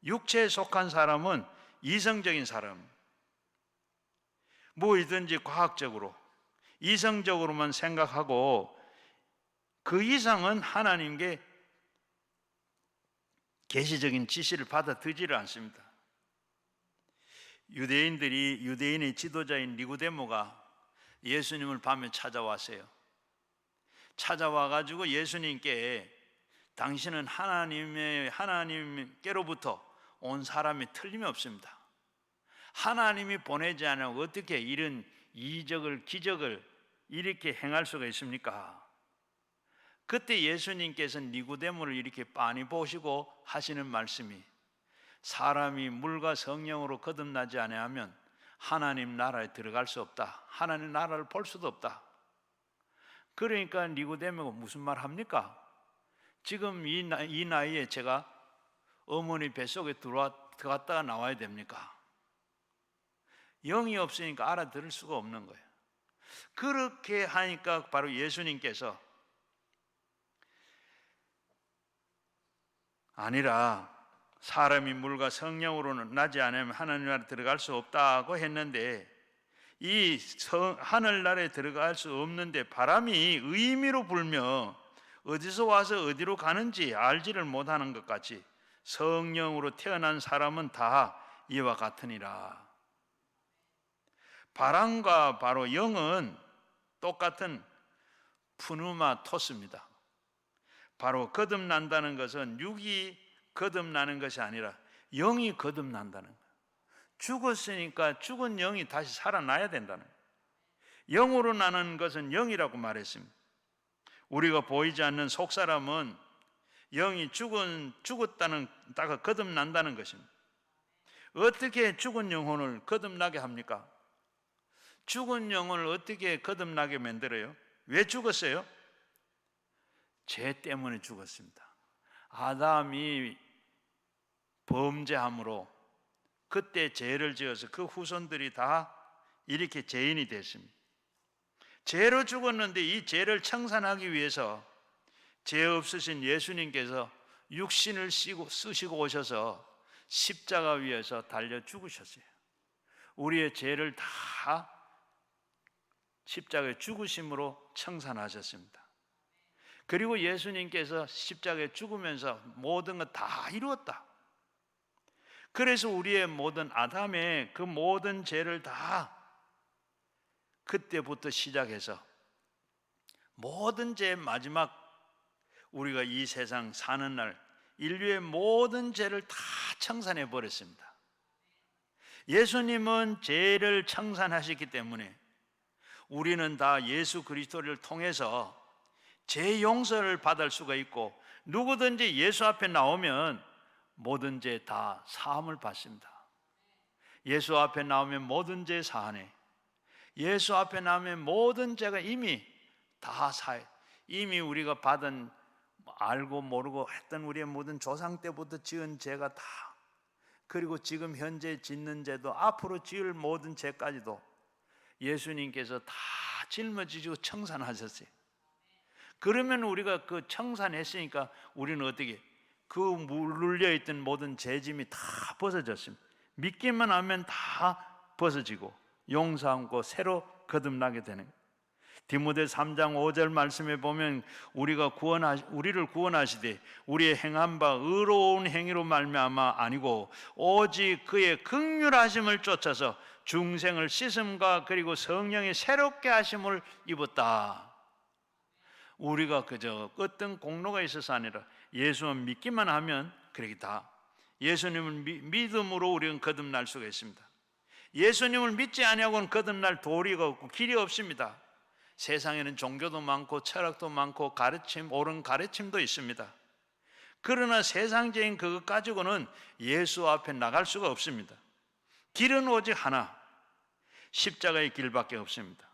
육체에 속한 사람은 이성적인 사람, 뭐이든지 과학적으로 이성적으로만 생각하고 그 이상은 하나님께 계시적인 지시를 받아들이지를 않습니다. 유대인의 지도자인 니고데모가 예수님을 밤에 찾아왔어요. 찾아와가지고 예수님께 당신은 하나님께로부터 온 사람이 틀림없습니다. 하나님이 보내지 않으면 어떻게 이런 이적을 기적을 이렇게 행할 수가 있습니까? 그때 예수님께서 니고데모를 이렇게 빤히 보시고 하시는 말씀이 사람이 물과 성령으로 거듭나지 아니하면 하나님 나라에 들어갈 수 없다. 하나님 나라를 볼 수도 없다. 그러니까 니고데모가 무슨 말 합니까? 지금 이 나이에 제가 어머니 뱃속에 들어갔다가 나와야 됩니까? 영이 없으니까 알아들을 수가 없는 거예요. 그렇게 하니까 바로 예수님께서 아니라 사람이 물과 성령으로는 나지 않으면 하나님 나라에 들어갈 수 없다고 했는데 이 하늘나라에 들어갈 수 없는데 바람이 의미로 불며 어디서 와서 어디로 가는지 알지를 못하는 것 같이 성령으로 태어난 사람은 다 이와 같으니라. 바람과 바로 영은 똑같은 푸누마토스입니다. 바로 거듭난다는 것은 육이 거듭나는 것이 아니라 영이 거듭난다는 거예요. 죽었으니까 죽은 영이 다시 살아나야 된다는 거예요. 영으로 나는 것은 영이라고 말했습니다. 우리가 보이지 않는 속사람은 영이 죽었다가 거듭난다는 것입니다. 어떻게 죽은 영혼을 거듭나게 합니까? 죽은 영혼을 어떻게 거듭나게 만들어요? 왜 죽었어요? 죄 때문에 죽었습니다. 아담이 범죄함으로 그때 죄를 지어서 그 후손들이 다 이렇게 죄인이 됐습니다. 죄로 죽었는데 이 죄를 청산하기 위해서 죄 없으신 예수님께서 육신을 쓰시고 오셔서 십자가 위에서 달려 죽으셨어요. 우리의 죄를 다 십자가에 죽으심으로 청산하셨습니다. 그리고 예수님께서 십자가에 죽으면서 모든 것 다 이루었다. 그래서 우리의 모든 아담의 그 모든 죄를 다 그때부터 시작해서 모든 죄의 마지막 우리가 이 세상 사는 날 인류의 모든 죄를 다 청산해 버렸습니다. 예수님은 죄를 청산하셨기 때문에 우리는 다 예수 그리스도를 통해서 죄 용서를 받을 수가 있고 누구든지 예수 앞에 나오면 모든 죄 다 사함을 받습니다. 예수 앞에 나오면 모든 죄 사하네. 예수 앞에 나오면 모든 죄가 이미 다 사해. 이미 우리가 받은 알고 모르고 했던 우리의 모든 조상 때부터 지은 죄가 다 그리고 지금 현재 짓는 죄도 앞으로 지을 모든 죄까지도 예수님께서 다 짊어지시고 청산하셨어요. 그러면 우리가 그 청산했으니까 우리는 어떻게 그 물려있던 모든 죄짐이 다 벗어졌습니다. 믿기만 하면 다 벗어지고 용서하고 새로 거듭나게 되는 거예요. 디모데 3장 5절 말씀에 보면 우리를 구원하시되 우리의 행한 바 의로운 행위로 말미암아 아니고 오직 그의 긍휼하심을 쫓아서 중생을 씻음과 그리고 성령의 새롭게 하심을 입었다. 우리가 그저 어떤 공로가 있어서 아니라 예수만 믿기만 하면 그렇게 다 예수님을 믿음으로 우리는 거듭날 수가 있습니다. 예수님을 믿지 아니하고는 거듭날 도리가 없고 길이 없습니다. 세상에는 종교도 많고 철학도 많고 옳은 가르침도 있습니다. 그러나 세상적인 그것 가지고는 예수 앞에 나갈 수가 없습니다. 길은 오직 하나, 십자가의 길밖에 없습니다.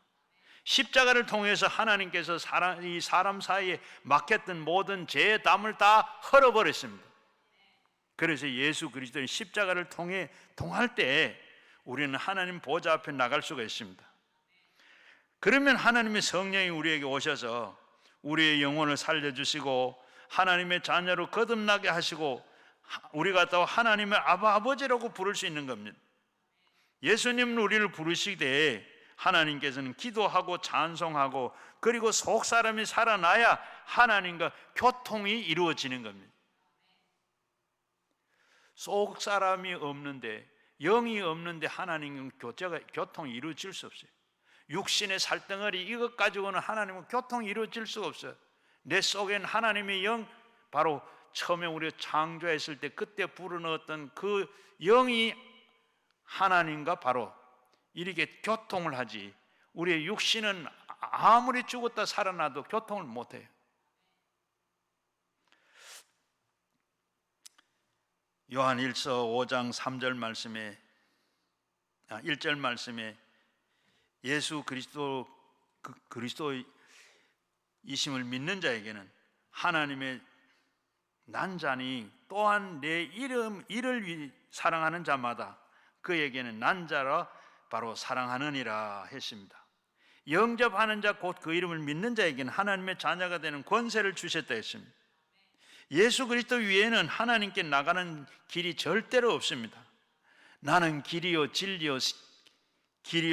십자가를 통해서 하나님께서 이 사람 사이에 막혔던 모든 죄의 담을 다 헐어버렸습니다. 그래서 예수 그리스도의 십자가를 통해 통할 때 우리는 하나님 보좌 앞에 나갈 수가 있습니다. 그러면 하나님의 성령이 우리에게 오셔서 우리의 영혼을 살려주시고 하나님의 자녀로 거듭나게 하시고 우리가 또 하나님의 아버지라고 부를 수 있는 겁니다. 예수님은 우리를 부르시되 하나님께서는 기도하고 찬송하고 그리고 속사람이 살아나야 하나님과 교통이 이루어지는 겁니다. 속사람이 없는데, 영이 없는데 하나님과 교통이 이루어질 수 없어요. 육신의 살덩어리 이것 가지고는 하나님과 교통이 이루어질 수가 없어요. 내 속엔 하나님의 영, 바로 처음에 우리가 창조했을 때 그때 불어넣었던 그 영이 하나님과 바로 이렇게 교통을 하지, 우리의 육신은 아무리 죽었다 살아나도 교통을 못해요. 요한 1서 5장 3절 말씀에 1절 말씀에 예수 그리스도이심을 믿는 자에게는 하나님의 난 자니 또한 내 이를 사랑하는 자마다 그에게는 난 자라 바로 사랑하느니라 했습니다. 영접하는 자 곧 그 이름을 믿는 자에게는 하나님의 자녀가 되는 권세를 주셨다 했습니다. 예수 그리스도 위에는 하나님께 나가는 길이 절대로 없습니다. 나는 길이요 진리요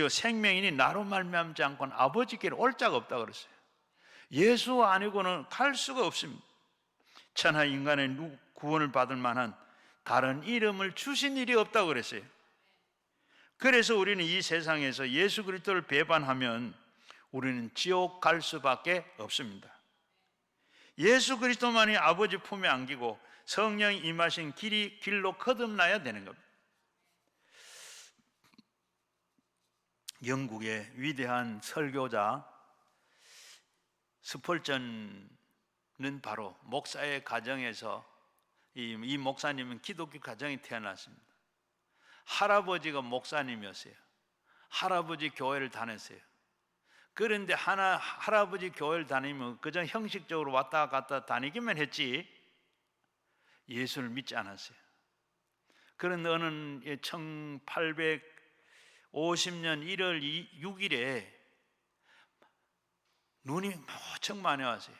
생명이니 나로 말미암지 않고는 아버지께로 올 자가 없다고 그랬어요. 예수 아니고는 갈 수가 없습니다. 천하 인간의 구원을 받을 만한 다른 이름을 주신 일이 없다고 그랬어요. 그래서 우리는 이 세상에서 예수 그리스도를 배반하면 우리는 지옥 갈 수밖에 없습니다. 예수 그리스도만이 아버지 품에 안기고 성령이 임하신 길로 거듭나야 되는 겁니다. 영국의 위대한 설교자 스펄전은 바로 목사의 가정에서 이 목사님은 기독교 가정에 태어났습니다. 할아버지가 목사님이었어요. 할아버지 교회를 다녔어요. 그런데 할아버지 교회를 다니면 그저 형식적으로 왔다 갔다 다니기만 했지 예수를 믿지 않았어요. 그런데 어느 1850년 1월 6일에 눈이 무척 많이 왔어요.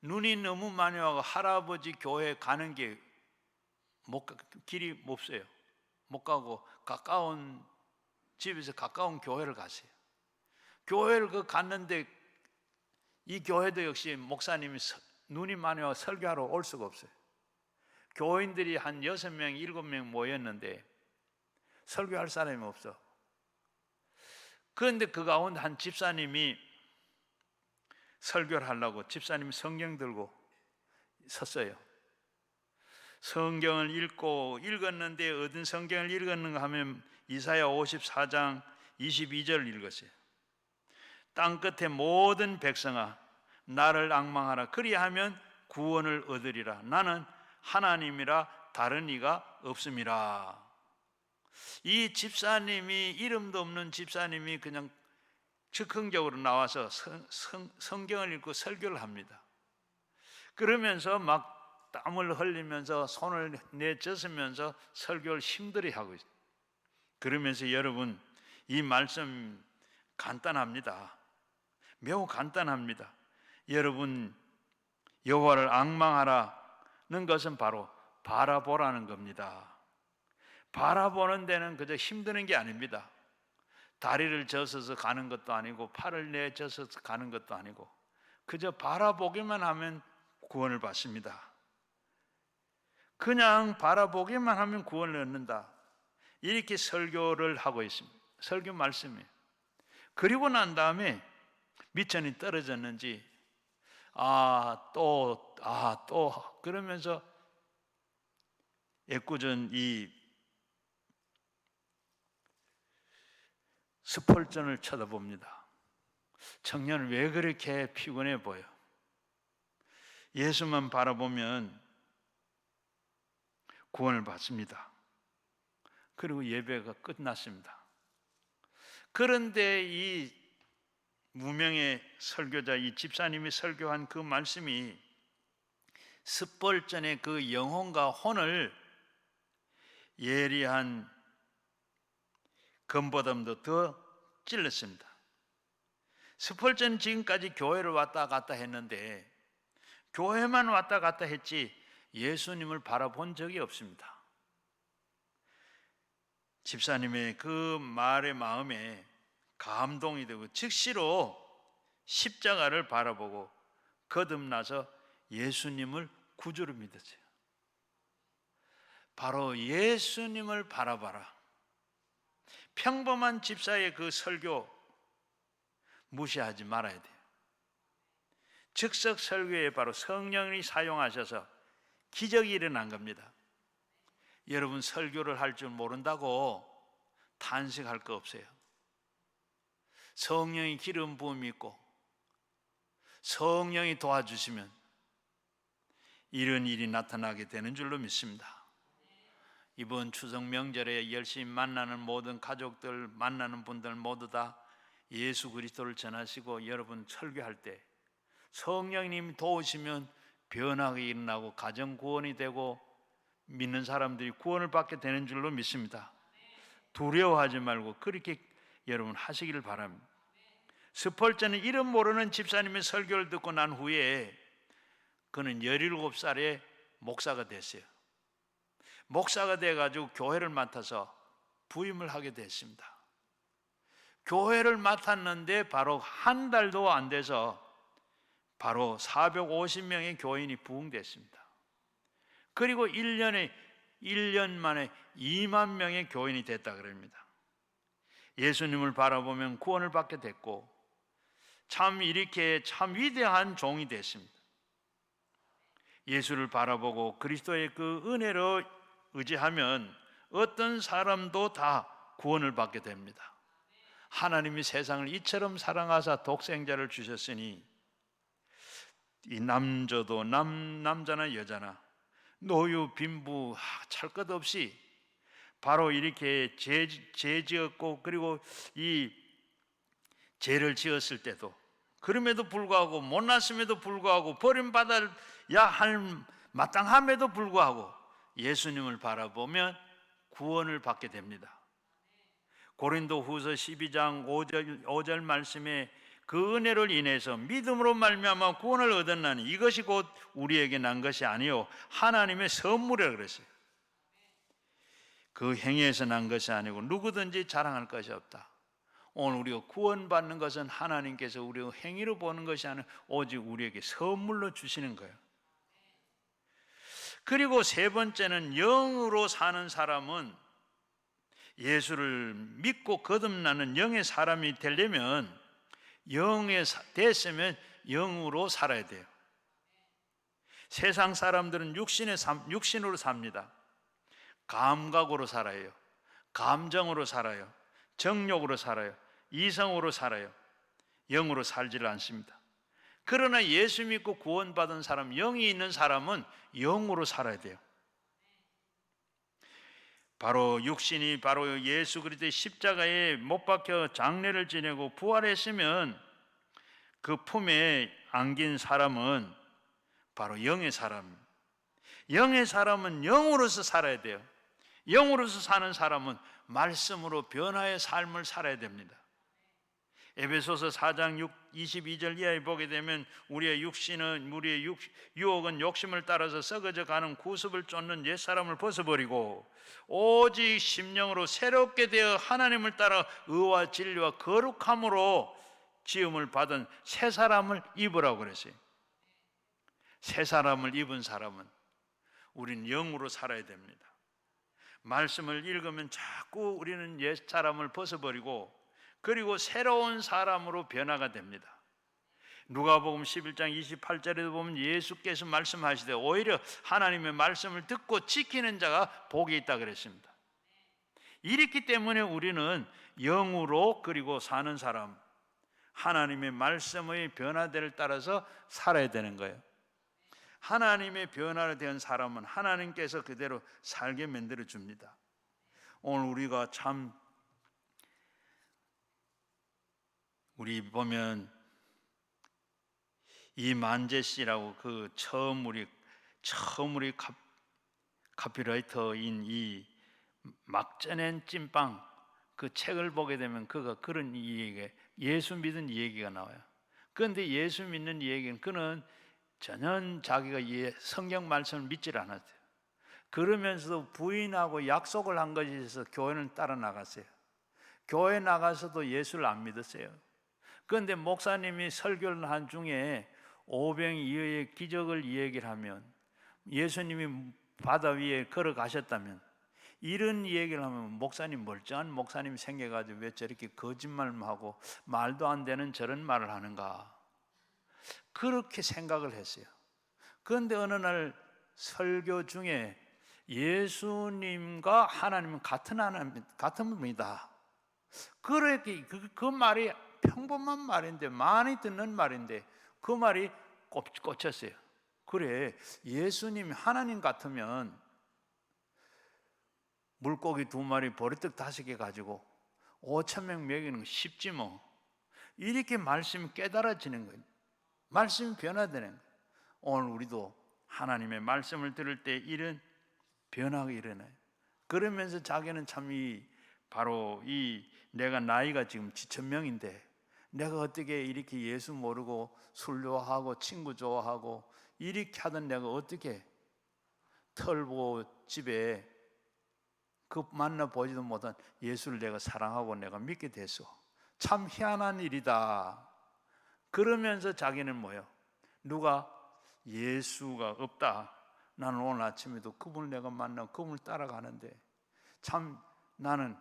눈이 너무 많이 와서 할아버지 교회 가는 게 길이 없어요. 못 가고 가까운 집에서 가까운 교회를 갔어요. 교회를 갔는데 이 교회도 역시 목사님이 눈이 많이 와서 설교하러 올 수가 없어요. 교인들이 한 6명, 7명 모였는데 설교할 사람이 없어. 그런데 그 가운데 한 집사님이 설교를 하려고 집사님이 성경 들고 섰어요. 성경을 읽었는데 어떤 성경을 읽었는가 하면 이사야 54장 22절을 읽었어요. 땅끝의 모든 백성아 나를 앙망하라. 그리하면 구원을 얻으리라. 나는 하나님이라 다른 이가 없음이라. 이 집사님이 이름도 없는 집사님이 그냥 즉흥적으로 나와서 성경을 읽고 설교를 합니다. 그러면서 막 땀을 흘리면서 손을 내젖으면서 설교를 힘들이 하고 있어요. 그러면서 여러분 이 말씀 간단합니다. 매우 간단합니다. 여러분 여호와를 앙망하라는 것은 바로 바라보라는 겁니다. 바라보는 데는 그저 힘드는 게 아닙니다. 다리를 젖어서 가는 것도 아니고 팔을 내젖어서 가는 것도 아니고 그저 바라보기만 하면 구원을 받습니다. 그냥 바라보기만 하면 구원을 얻는다. 이렇게 설교를 하고 있습니다. 설교 말씀이에요. 그리고 난 다음에 미천이 떨어졌는지 또 그러면서 애꿎은 이 스펄전을 쳐다봅니다. 청년은 왜 그렇게 피곤해 보여? 예수만 바라보면 구원을 받습니다. 그리고 예배가 끝났습니다. 그런데 이 무명의 설교자, 이 집사님이 설교한 그 말씀이 스펄전의 그 영혼과 혼을 예리한 검보담도 더 찔렀습니다. 스펄전은 지금까지 교회를 왔다 갔다 했는데 교회만 왔다 갔다 했지 예수님을 바라본 적이 없습니다. 집사님의 그 말의 마음에 감동이 되고 즉시로 십자가를 바라보고 거듭나서 예수님을 구주로 믿었어요. 바로 예수님을 바라봐라. 평범한 집사의 그 설교 무시하지 말아야 돼요. 즉석 설교에 바로 성령이 사용하셔서 기적이 일어난 겁니다. 여러분 설교를 할 줄 모른다고 탄식할 거 없어요. 성령이 기름 부음 있고 성령이 도와주시면 이런 일이 나타나게 되는 줄로 믿습니다. 이번 추석 명절에 열심히 만나는 모든 가족들, 만나는 분들 모두 다 예수 그리스도를 전하시고 여러분 설교할 때 성령님 도우시면 변화가 일어나고 가정 구원이 되고 믿는 사람들이 구원을 받게 되는 줄로 믿습니다. 두려워하지 말고 그렇게 여러분 하시기를 바랍니다. 스펄전은 이름 모르는 집사님의 설교를 듣고 난 후에 그는 17살에 목사가 됐어요. 목사가 돼가지고 교회를 맡아서 부임을 하게 됐습니다. 교회를 맡았는데 바로 한 달도 안 돼서 바로 450명의 교인이 부흥됐습니다. 그리고 1년 만에 2만 명의 교인이 됐다 그럽니다. 예수님을 바라보면 구원을 받게 됐고 참 이렇게 참 위대한 종이 됐습니다. 예수를 바라보고 그리스도의 그 은혜로 의지하면 어떤 사람도 다 구원을 받게 됩니다. 하나님이 세상을 이처럼 사랑하사 독생자를 주셨으니 이 남자도 남자나 여자나 노유 빈부 찰 것 없이 바로 이렇게 죄 지었고 그리고 이 죄를 지었을 때도 그럼에도 불구하고 못났음에도 불구하고 버림받아야 할 마땅함에도 불구하고 예수님을 바라보면 구원을 받게 됩니다. 고린도후서 12장 5절 말씀에 그 은혜를 인해서 믿음으로 말미암아 구원을 얻었나니 이것이 곧 우리에게 난 것이 아니요 하나님의 선물이라 그랬어요. 그 행위에서 난 것이 아니고 누구든지 자랑할 것이 없다. 오늘 우리가 구원받는 것은 하나님께서 우리가 행위로 보는 것이 아니라 오직 우리에게 선물로 주시는 거예요. 그리고 세 번째는 영으로 사는 사람은 예수를 믿고 거듭나는 영의 사람이 되려면 영에 됐으면 영으로 살아야 돼요. 세상 사람들은 육신으로 삽니다. 감각으로 살아요. 감정으로 살아요. 정욕으로 살아요. 이성으로 살아요. 영으로 살지를 않습니다. 그러나 예수 믿고 구원받은 사람, 영이 있는 사람은 영으로 살아야 돼요. 바로 육신이 바로 예수 그리스도의 십자가에 못 박혀 장례를 지내고 부활했으면 그 품에 안긴 사람은 바로 영의 사람입니다. 영의 사람은 영으로서 살아야 돼요. 영으로서 사는 사람은 말씀으로 변화의 삶을 살아야 됩니다. 에베소서 4장 22절 이하에 보게 되면 우리의 유혹은 욕심을 따라서 썩어져 가는 구습을 쫓는 옛사람을 벗어버리고 오직 심령으로 새롭게 되어 하나님을 따라 의와 진리와 거룩함으로 지음을 받은 새 사람을 입으라고 그랬어요. 새 사람을 입은 사람은 우린 영으로 살아야 됩니다. 말씀을 읽으면 자꾸 우리는 옛 사람을 벗어버리고 그리고 새로운 사람으로 변화가 됩니다. 누가복음 11장 28절에도 보면 예수께서 말씀하시되 오히려 하나님의 말씀을 듣고 지키는 자가 복이 있다 그랬습니다. 이렇기 때문에 우리는 영으로 그리고 사는 사람, 하나님의 말씀의 변화대를 따라서 살아야 되는 거예요. 하나님의 변화로 된 사람은 하나님께서 그대로 살게 만들어 줍니다. 오늘 우리가 참 우리 보면 이만재 씨라고 그 처음 우리 카피라이터인 이 막전엔 찐빵 그 책을 보게 되면 그가 그런 이야기, 예수 믿은 얘기가 나와요. 그런데 예수 믿는 얘기는 그는 전혀 자기가 성경 말씀을 믿질 않았어요. 그러면서도 부인하고 약속을 한 것에 있어서 교회는 따라 나갔어요. 교회 나가서도 예수를 안 믿었어요. 그런데 목사님이 설교를 한 중에 오병이어의 기적을 얘기를 하면 예수님이 바다 위에 걸어가셨다면 이런 얘기를 하면 목사님 멀쩡한 목사님이 생겨가지고 왜 저렇게 거짓말하고 말도 안 되는 저런 말을 하는가 그렇게 생각을 했어요. 그런데 어느 날 설교 중에 예수님과 하나님은 같은 분이다. 그렇게 그 말이 평범한 말인데 많이 듣는 말인데 그 말이 꽂혔어요. 그래, 예수님이 하나님 같으면 물고기 2마리 보리떡 5개 가지고 5,000명 먹이는 거 쉽지 뭐. 이렇게 말씀이 깨달아지는 거예요. 말씀이 변화되는 거예요. 오늘 우리도 하나님의 말씀을 들을 때 이런 변화가 일어나요. 그러면서 자기는 참 바로 내가 나이가 지금 7,000명인데 내가 어떻게 이렇게 예수 모르고 술 좋아하고 친구 좋아하고 이렇게 하던 내가 어떻게 털보 집에 그 만나보지도 못한 예수를 내가 사랑하고 내가 믿게 됐어. 참 희한한 일이다. 그러면서 자기는 뭐예요? 누가 예수가 없다. 나는 오늘 아침에도 그분을 내가 만나고 그분을 따라가는데 참 나는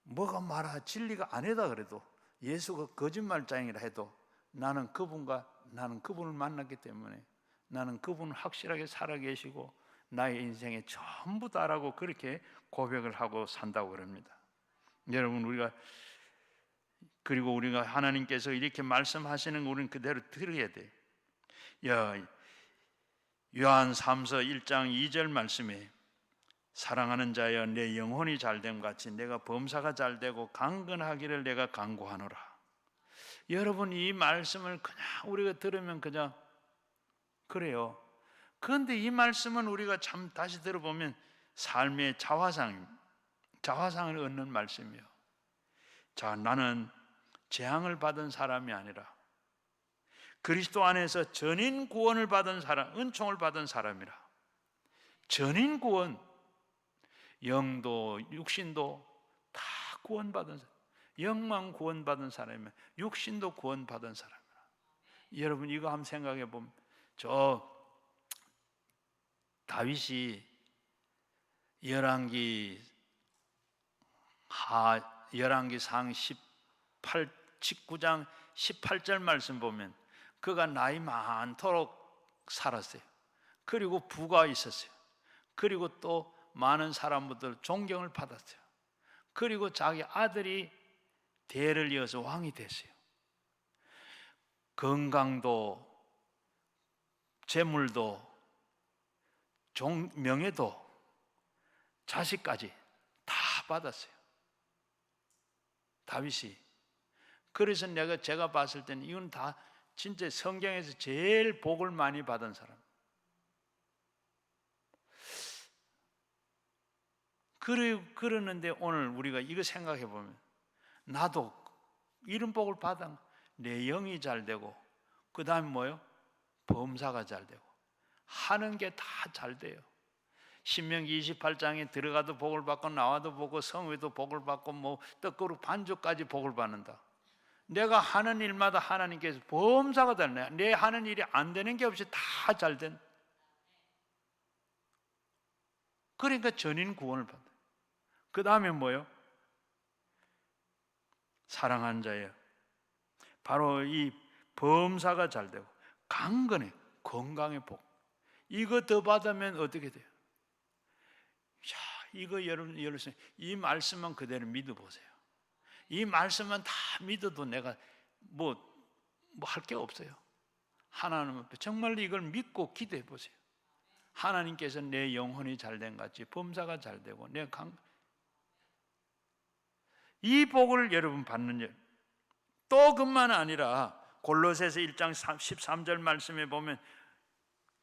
뭐가 말아 진리가 아니다 그래도 예수가 거짓말장이라 해도 나는 그분을 만났기 때문에 나는 그분을 확실하게 살아계시고 나의 인생의 전부다라고 그렇게 고백을 하고 산다고 그럽니다. 여러분 우리가 하나님께서 이렇게 말씀하시는 거 우리는 그대로 들어야 돼요. 요한 3서 1장 2절 말씀에 사랑하는 자여 내 영혼이 잘됨 같이 내가 범사가 잘되고 강건하기를 내가 간구하노라. 여러분 이 말씀을 그냥 우리가 들으면 그냥 그래요. 그런데 이 말씀은 우리가 참 다시 들어보면 삶의 자화상을 얻는 말씀이에요. 자, 나는 재앙을 받은 사람이 아니라 그리스도 안에서 전인 구원을 받은 사람, 은총을 받은 사람이라. 전인 구원, 영도 육신도 다 구원받은 사람, 영만 구원받은 사람이면 육신도 구원받은 사람이라. 여러분 이거 한번 생각해 보면 다윗이 열왕기상 19장 18절 말씀 보면 그가 나이 많도록 살았어요. 그리고 부가 있었어요. 그리고 또 많은 사람들 존경을 받았어요. 그리고 자기 아들이 대를 이어서 왕이 됐어요. 건강도 재물도 명예도 자식까지 다 받았어요. 다윗이. 그래서 제가 봤을 때는 이건 다 진짜 성경에서 제일 복을 많이 받은 사람. 그러는데 오늘 우리가 이거 생각해 보면 나도 이런 복을 받아. 내 영이 잘 되고, 그 다음에 뭐요? 범사가 잘 되고, 하는 게 다 잘 돼요. 신명기 28장에 들어가도 복을 받고 나와도 보고 성회도 복을 받고 뭐 떡그릇 반죽까지 복을 받는다. 내가 하는 일마다 하나님께서 범사가 되네. 내 하는 일이 안 되는 게 없이 다 잘 된. 그러니까 전인 구원을 받아. 그 다음에 뭐요? 사랑한 자예요. 바로 이 범사가 잘 되고 강건해, 건강의 복. 이거 더 받으면 어떻게 돼요? 야, 이거 여러분 이 말씀만 그대로 믿어보세요. 이 말씀만 다 믿어도 내가 뭐 할 게 없어요. 하나님 앞에 정말로 이걸 믿고 기도해 보세요. 하나님께서 내 영혼이 잘된 같이 범사가 잘 되고 이 복을 여러분 받는 또 그만 아니라 골로새서 1장 13절 말씀에 보면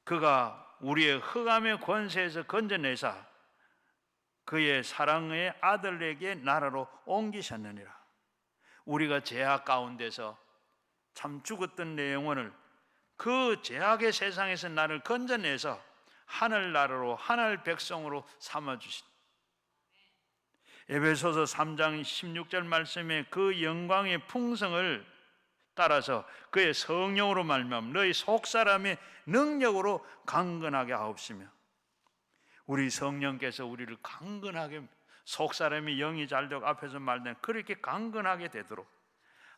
그가 우리의 흑암의 권세에서 건져내사 그의 사랑의 아들에게 나라로 옮기셨느니라. 우리가 죄악 가운데서 참 죽었던 내 영혼을 그 죄악의 세상에서 나를 건져내서 하늘나라로 하늘 백성으로 삼아주신 에베소서 3장 16절 말씀에 그 영광의 풍성을 따라서 그의 성령으로 말미암아 너희 속사람의 능력으로 강건하게 하옵시며, 우리 성령께서 우리를 강건하게, 속사람이 영이 잘되고 앞에서 말된 그렇게 강건하게 되도록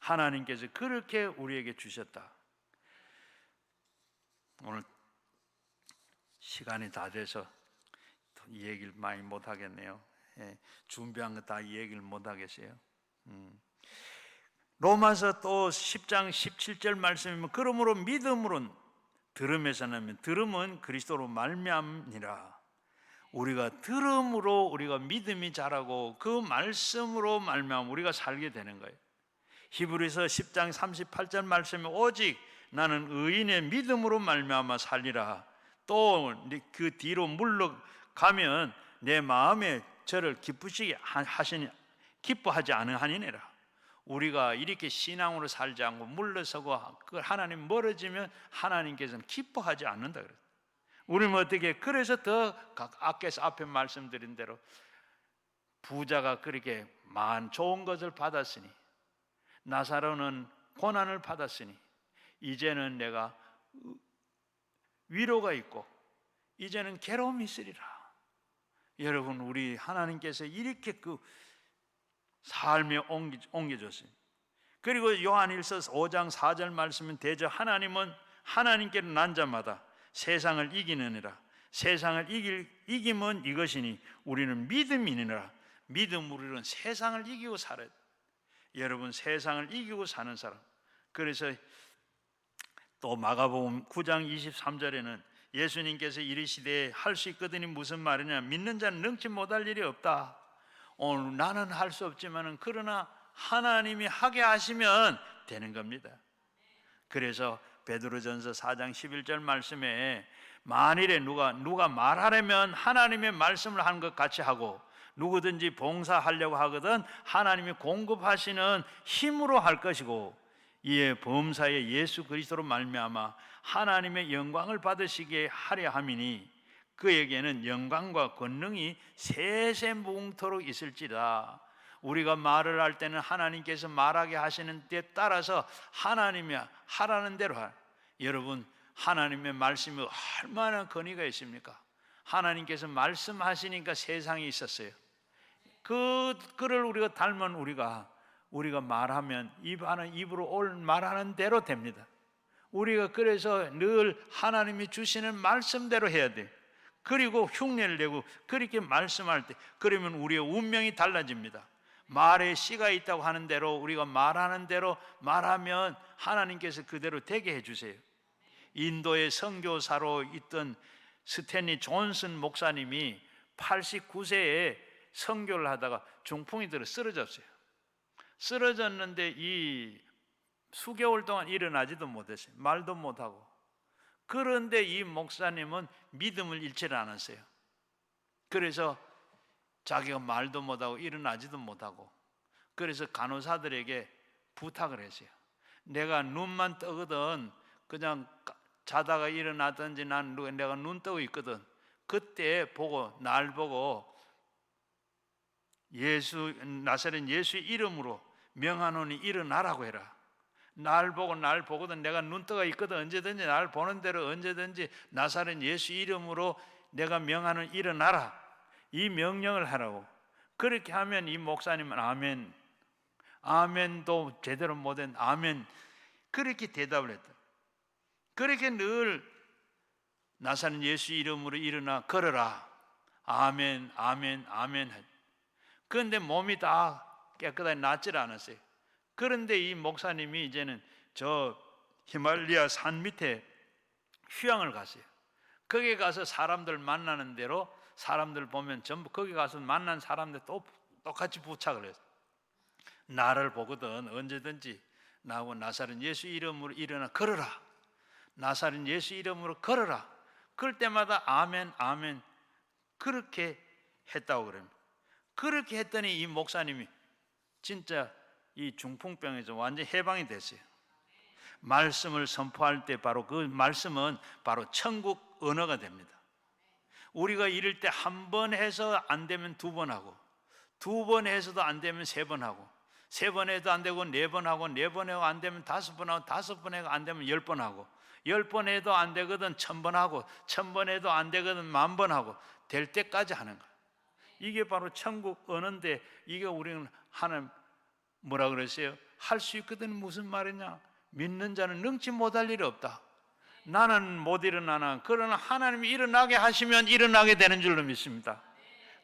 하나님께서 그렇게 우리에게 주셨다. 오늘 시간이 다 돼서 이 얘기를 많이 못 하겠네요. 준비한 거 다 이 얘기를 못 하겠어요. 로마서 또 10장 17절 말씀이면 그러므로 믿음으로는 들음에서 나면 들음은 그리스도로 말미암니라. 우리가 들음으로 우리가 믿음이 자라고 그 말씀으로 말미암아 우리가 살게 되는 거예요. 히브리서 10장 38절 말씀에 오직 나는 의인의 믿음으로 말미암아 살리라. 또 그 뒤로 물러가면 내 마음에 저를 기쁘시게 하시니 기뻐하지 않으하니라. 우리가 이렇게 신앙으로 살지 않고 물러서고 하나님 멀어지면 하나님께서는 기뻐하지 않는다 그래요. 우리는 어떻게, 그래서 더 아께서 앞에 말씀드린 대로 부자가 그렇게 많은 좋은 것을 받았으니, 나사로는 고난을 받았으니 이제는 내가 위로가 있고 이제는 괴로움이 있으리라. 여러분, 우리 하나님께서 이렇게 그 삶에 옮겨줬어요. 그리고 요한일서 5장 4절 말씀은 대저 하나님은 하나님께로 난 자마다 세상을 이기느니라. 세상을 이김은 이것이니 우리는 믿음이니라. 믿음으로 우리는 세상을 이기고 살아야 돼요. 여러분, 세상을 이기고 사는 사람. 그래서 또 마가복음 9장 23절에는 예수님께서 이르시되 할 수 있거든이 무슨 말이냐, 믿는 자는 능치 못할 일이 없다. 오늘 나는 할 수 없지만은 그러나 하나님이 하게 하시면 되는 겁니다. 그래서 베드로전서 4장 11절 말씀에 만일에 누가 말하려면 하나님의 말씀을 한 것 같이 하고 누구든지 봉사하려고 하거든 하나님이 공급하시는 힘으로 할 것이고 이에 범사의 예수 그리스도로 말미암아 하나님의 영광을 받으시게 하려 함이니 그에게는 영광과 권능이 세세무궁토록 있을지라. 우리가 말을 할 때는 하나님께서 말하게 하시는 데 따라서 하나님이 하라는 대로 여러분, 하나님의 말씀이 얼마나 권위가 있습니까? 하나님께서 말씀하시니까 세상이 있었어요. 그를 우리가 닮은 우리가 말하면 입으로 말하는 대로 됩니다. 우리가 그래서 늘 하나님이 주시는 말씀대로 해야 돼. 그리고 흉내를 내고 그렇게 말씀할 때 그러면 우리의 운명이 달라집니다. 말에 씨가 있다고 하는 대로 우리가 말하는 대로 말하면 하나님께서 그대로 되게 해주세요. 인도의 선교사로 있던 스탠리 존슨 목사님이 89세에 선교를 하다가 중풍이 들어 쓰러졌어요. 쓰러졌는데 이 수개월 동안 일어나지도 못했어요. 말도 못하고. 그런데 이 목사님은 믿음을 잃지 않았어요. 그래서 자기가 말도 못하고 일어나지도 못하고, 그래서 간호사들에게 부탁을 했어요. 내가 눈만 뜨거든, 그냥 자다가 일어나든지 내가 눈 뜨고 있거든. 그때 보고 날 보고 나사렛 예수의 이름으로 명하노니 일어나라고 해라. 날 보거든 내가 눈 뜨고 있거든. 언제든지 날 보는 대로 언제든지 나사렛 예수 이름으로 내가 명하는 일어나라. 이 명령을 하라고. 그렇게 하면 이 목사님은 아멘, 아멘도 제대로 못한 아멘, 그렇게 대답을 했다. 그렇게 늘 나사렛 예수 이름으로 일어나 걸어라. 아멘, 아멘, 아멘. 그런데 몸이 다 깨끗하게 낫질 않았어요. 그런데 이 목사님이 이제는 저 히말리아 산 밑에 휴양을 갔어요. 거기 가서 사람들 만나는 대로 사람들 보면 전부 거기 가서 만난 사람들 또 똑같이 부탁을 했어요. 나를 보거든 언제든지 나하고 나사렛 예수 이름으로 일어나 걸어라. 나사렛 예수 이름으로 걸어라. 그럴 때마다 아멘, 아멘 그렇게 했다고 그럽니다. 그렇게 했더니 이 목사님이 진짜 이 중풍병에서 완전히 해방이 됐어요. 말씀을 선포할 때 바로 그 말씀은 바로 천국 언어가 됩니다. 우리가 이럴 때 한 번 해서 안 되면 두 번 하고, 두 번 해서도 안 되면 세 번 하고, 세 번 해도 안 되고 네 번 하고, 네 번 해도 안 되면 다섯 번 하고, 다섯 번 해도 안 되면 10번 하고, 10번 해도 안 되거든 1000번 하고, 1000번 해도 안 되거든 10,000번 하고, 될 때까지 하는 거예요. 이게 바로 천국 언어인데, 이게 우리는 하는 뭐라 그랬어요? 할 수 있거든. 무슨 말이냐? 믿는 자는 능치 못할 일이 없다. 나는 못 일어나나, 그러나 하나님이 일어나게 하시면 일어나게 되는 줄로 믿습니다.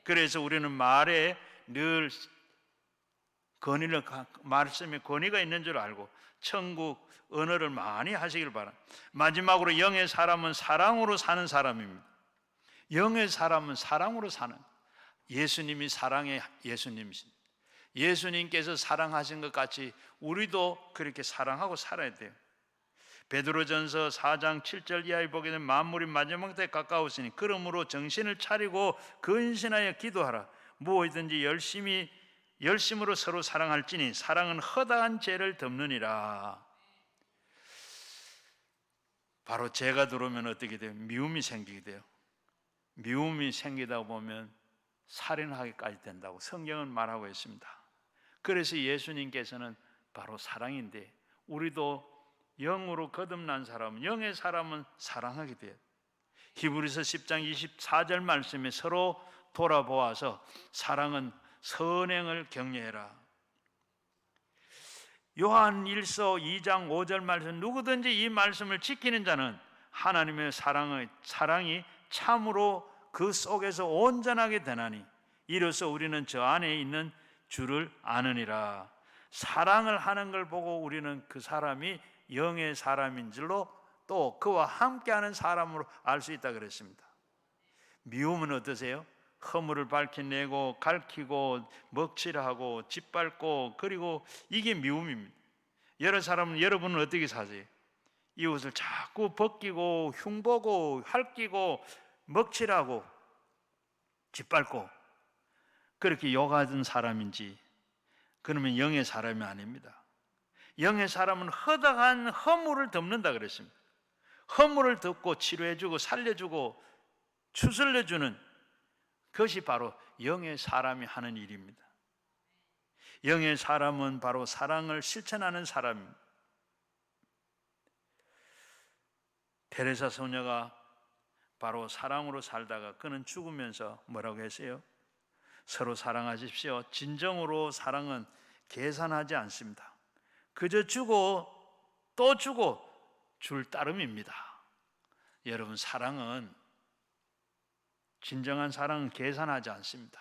그래서 우리는 말에 늘 말씀에 권위가 있는 줄 알고 천국 언어를 많이 하시길 바랍니다. 마지막으로 영의 사람은 사랑으로 사는 사람입니다. 영의 사람은 사랑으로 사는, 예수님이 사랑의 예수님이십니다. 예수님께서 사랑하신 것 같이 우리도 그렇게 사랑하고 살아야 돼요. 베드로전서 4장 7절 이하에 보게 되면 만물이 마지막 때 가까웠으니 그러므로 정신을 차리고 근신하여 기도하라. 무엇이든지 열심으로 서로 사랑할지니 사랑은 허다한 죄를 덮느니라. 바로 죄가 들어오면 어떻게 돼요? 미움이 생기게 돼요. 미움이 생기다 보면 살인하기까지 된다고 성경은 말하고 있습니다. 그래서 예수님께서는 바로 사랑인데, 우리도 영으로 거듭난 사람은, 영의 사람은 사랑하게 돼요. 히브리서 10장 24절 말씀에 서로 돌아보아서 사랑은 선행을 격려해라. 요한 1서 2장 5절 말씀, 누구든지 이 말씀을 지키는 자는 하나님의 사랑이 참으로 그 속에서 온전하게 되나니 이로써 우리는 저 안에 있는 주를 아느니라. 사랑을 하는 걸 보고 우리는 그 사람이 영의 사람인 줄로, 또 그와 함께하는 사람으로 알 수 있다 그랬습니다. 미움은 어떠세요? 허물을 밝혀내고 가르치고 먹칠하고 짓밟고, 그리고 이게 미움입니다. 여러분은 어떻게 사세요? 이웃을 자꾸 벗기고 흉보고 핥기고 먹칠하고 짓밟고 그렇게 욕하던 사람인지, 그러면 영의 사람이 아닙니다. 영의 사람은 허다한 허물을 덮는다 그랬습니다. 허물을 덮고 치료해주고 살려주고 추슬려주는 그것이 바로 영의 사람이 하는 일입니다. 영의 사람은 바로 사랑을 실천하는 사람입니다. 테레사 소녀가 바로 사랑으로 살다가 그는 죽으면서 뭐라고 했어요? 서로 사랑하십시오. 진정으로 사랑은 계산하지 않습니다. 그저 주고 또 주고 줄 따름입니다. 여러분, 사랑은, 진정한 사랑은 계산하지 않습니다.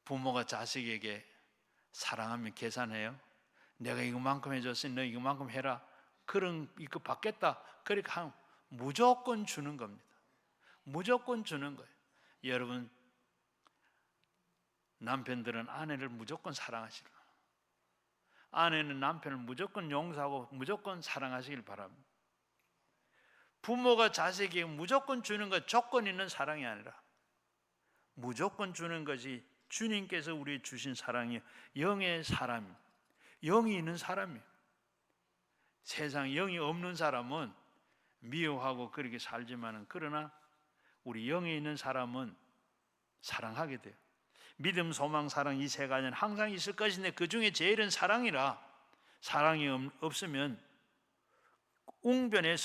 부모가 자식에게 사랑하면 계산해요? 내가 이거만큼 해줬으니 너 이거만큼 해라, 그럼 이거 받겠다, 그렇게 하면 무조건 주는 겁니다. 무조건 주는 거예요. 여러분, 남편들은 아내를 무조건 사랑하시라. 아내는 남편을 무조건 용서하고 무조건 사랑하시길 바랍니다. 부모가 자식에게 무조건 주는 것, 조건 있는 사랑이 아니라 무조건 주는 것이 주님께서 우리 주신 사랑이 영의 사람입니다. 영이 있는 사람이에요. 세상 영이 없는 사람은 미워하고 그렇게 살지만은, 그러나 우리 영이 있는 사람은 사랑하게 돼요. 믿음, 소망, 사랑, 이 세 가지는 항상 있을 것인데 그 중에 제일은 사랑이라, 사랑이 없으면 웅변에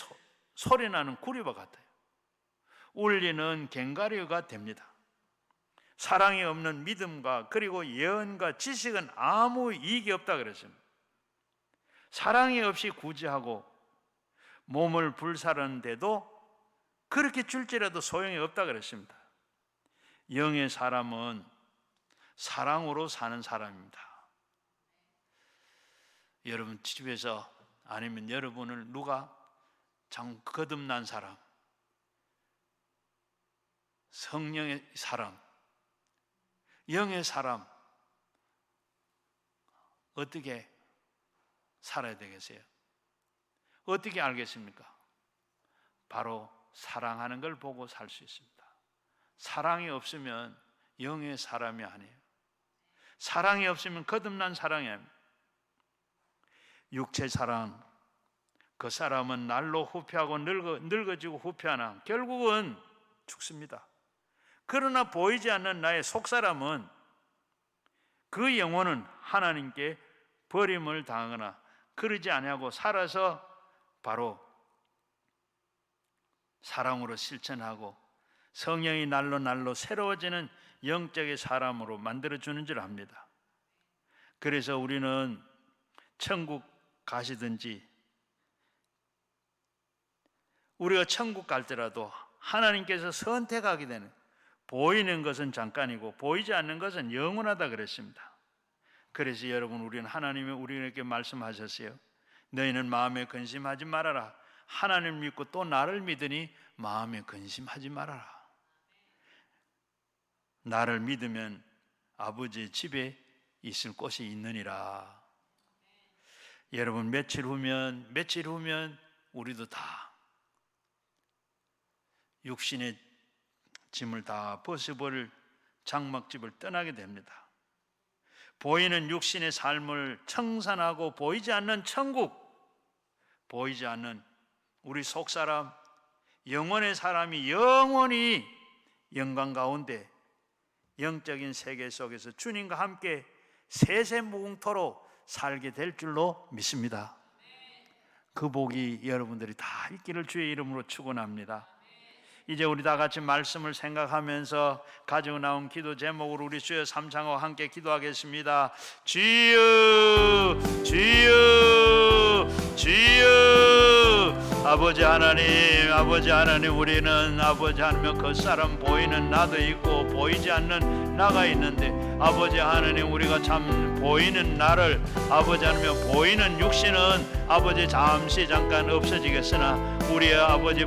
소리나는 구리와 같아요. 울리는 갱가리가 됩니다. 사랑이 없는 믿음과 그리고 예언과 지식은 아무 이익이 없다 그랬습니다. 사랑이 없이 구제하고 몸을 불사르는데도 그렇게 줄지라도 소용이 없다 그랬습니다. 영의 사람은 사랑으로 사는 사람입니다. 여러분 집에서 아니면 여러분을 누가 참 거듭난 사람, 성령의 사람, 영의 사람 어떻게 살아야 되겠어요? 어떻게 알겠습니까? 바로 사랑하는 걸 보고 살 수 있습니다. 사랑이 없으면 영의 사람이 아니에요. 사랑이 없으면 거듭난 사랑이 아닙니다. 육체 사랑, 그 사람은 날로 후퇴하고 늙어지고 후퇴하나 결국은 죽습니다. 그러나 보이지 않는 나의 속사람은, 그 영혼은 하나님께 버림을 당하거나 그러지 아니하고 살아서 바로 사랑으로 실천하고 성령이 날로 새로워지는 영적인 사람으로 만들어주는 줄 압니다. 그래서 우리는 천국 가시든지, 우리가 천국 갈 때라도 하나님께서 선택하게 되는, 보이는 것은 잠깐이고 보이지 않는 것은 영원하다 그랬습니다. 그래서 여러분, 우리는 하나님이 우리에게 말씀하셨어요. 너희는 마음에 근심하지 말아라. 하나님을 믿고 또 나를 믿으니 마음에 근심하지 말아라. 나를 믿으면 아버지의 집에 있을 곳이 있느니라. 여러분, 며칠 후면 우리도 다 육신의 짐을 다 벗어버릴 장막집을 떠나게 됩니다. 보이는 육신의 삶을 청산하고 보이지 않는 천국, 보이지 않는 우리 속사람, 영혼의 사람이 영원히 영광 가운데 영적인 세계 속에서 주님과 함께 세세무궁토록 살게 될 줄로 믿습니다. 그 복이 여러분들이 다 있기를 주의 이름으로 축원합니다. 이제 우리 다 같이 말씀을 생각하면서 가지고 나온 기도 제목으로 우리 주여 삼창과 함께 기도하겠습니다. 주여, 주여, 주여. 아버지 하나님, 우리는 아버지 하나님 겉사람 보이는 나도 있고 보이지 않는 나가 있는데, 아버지 하나님, 우리가 참 보이는 나를, 아버지 하나님 보이는 육신은 아버지 잠깐 없어지겠으나 우리의 아버지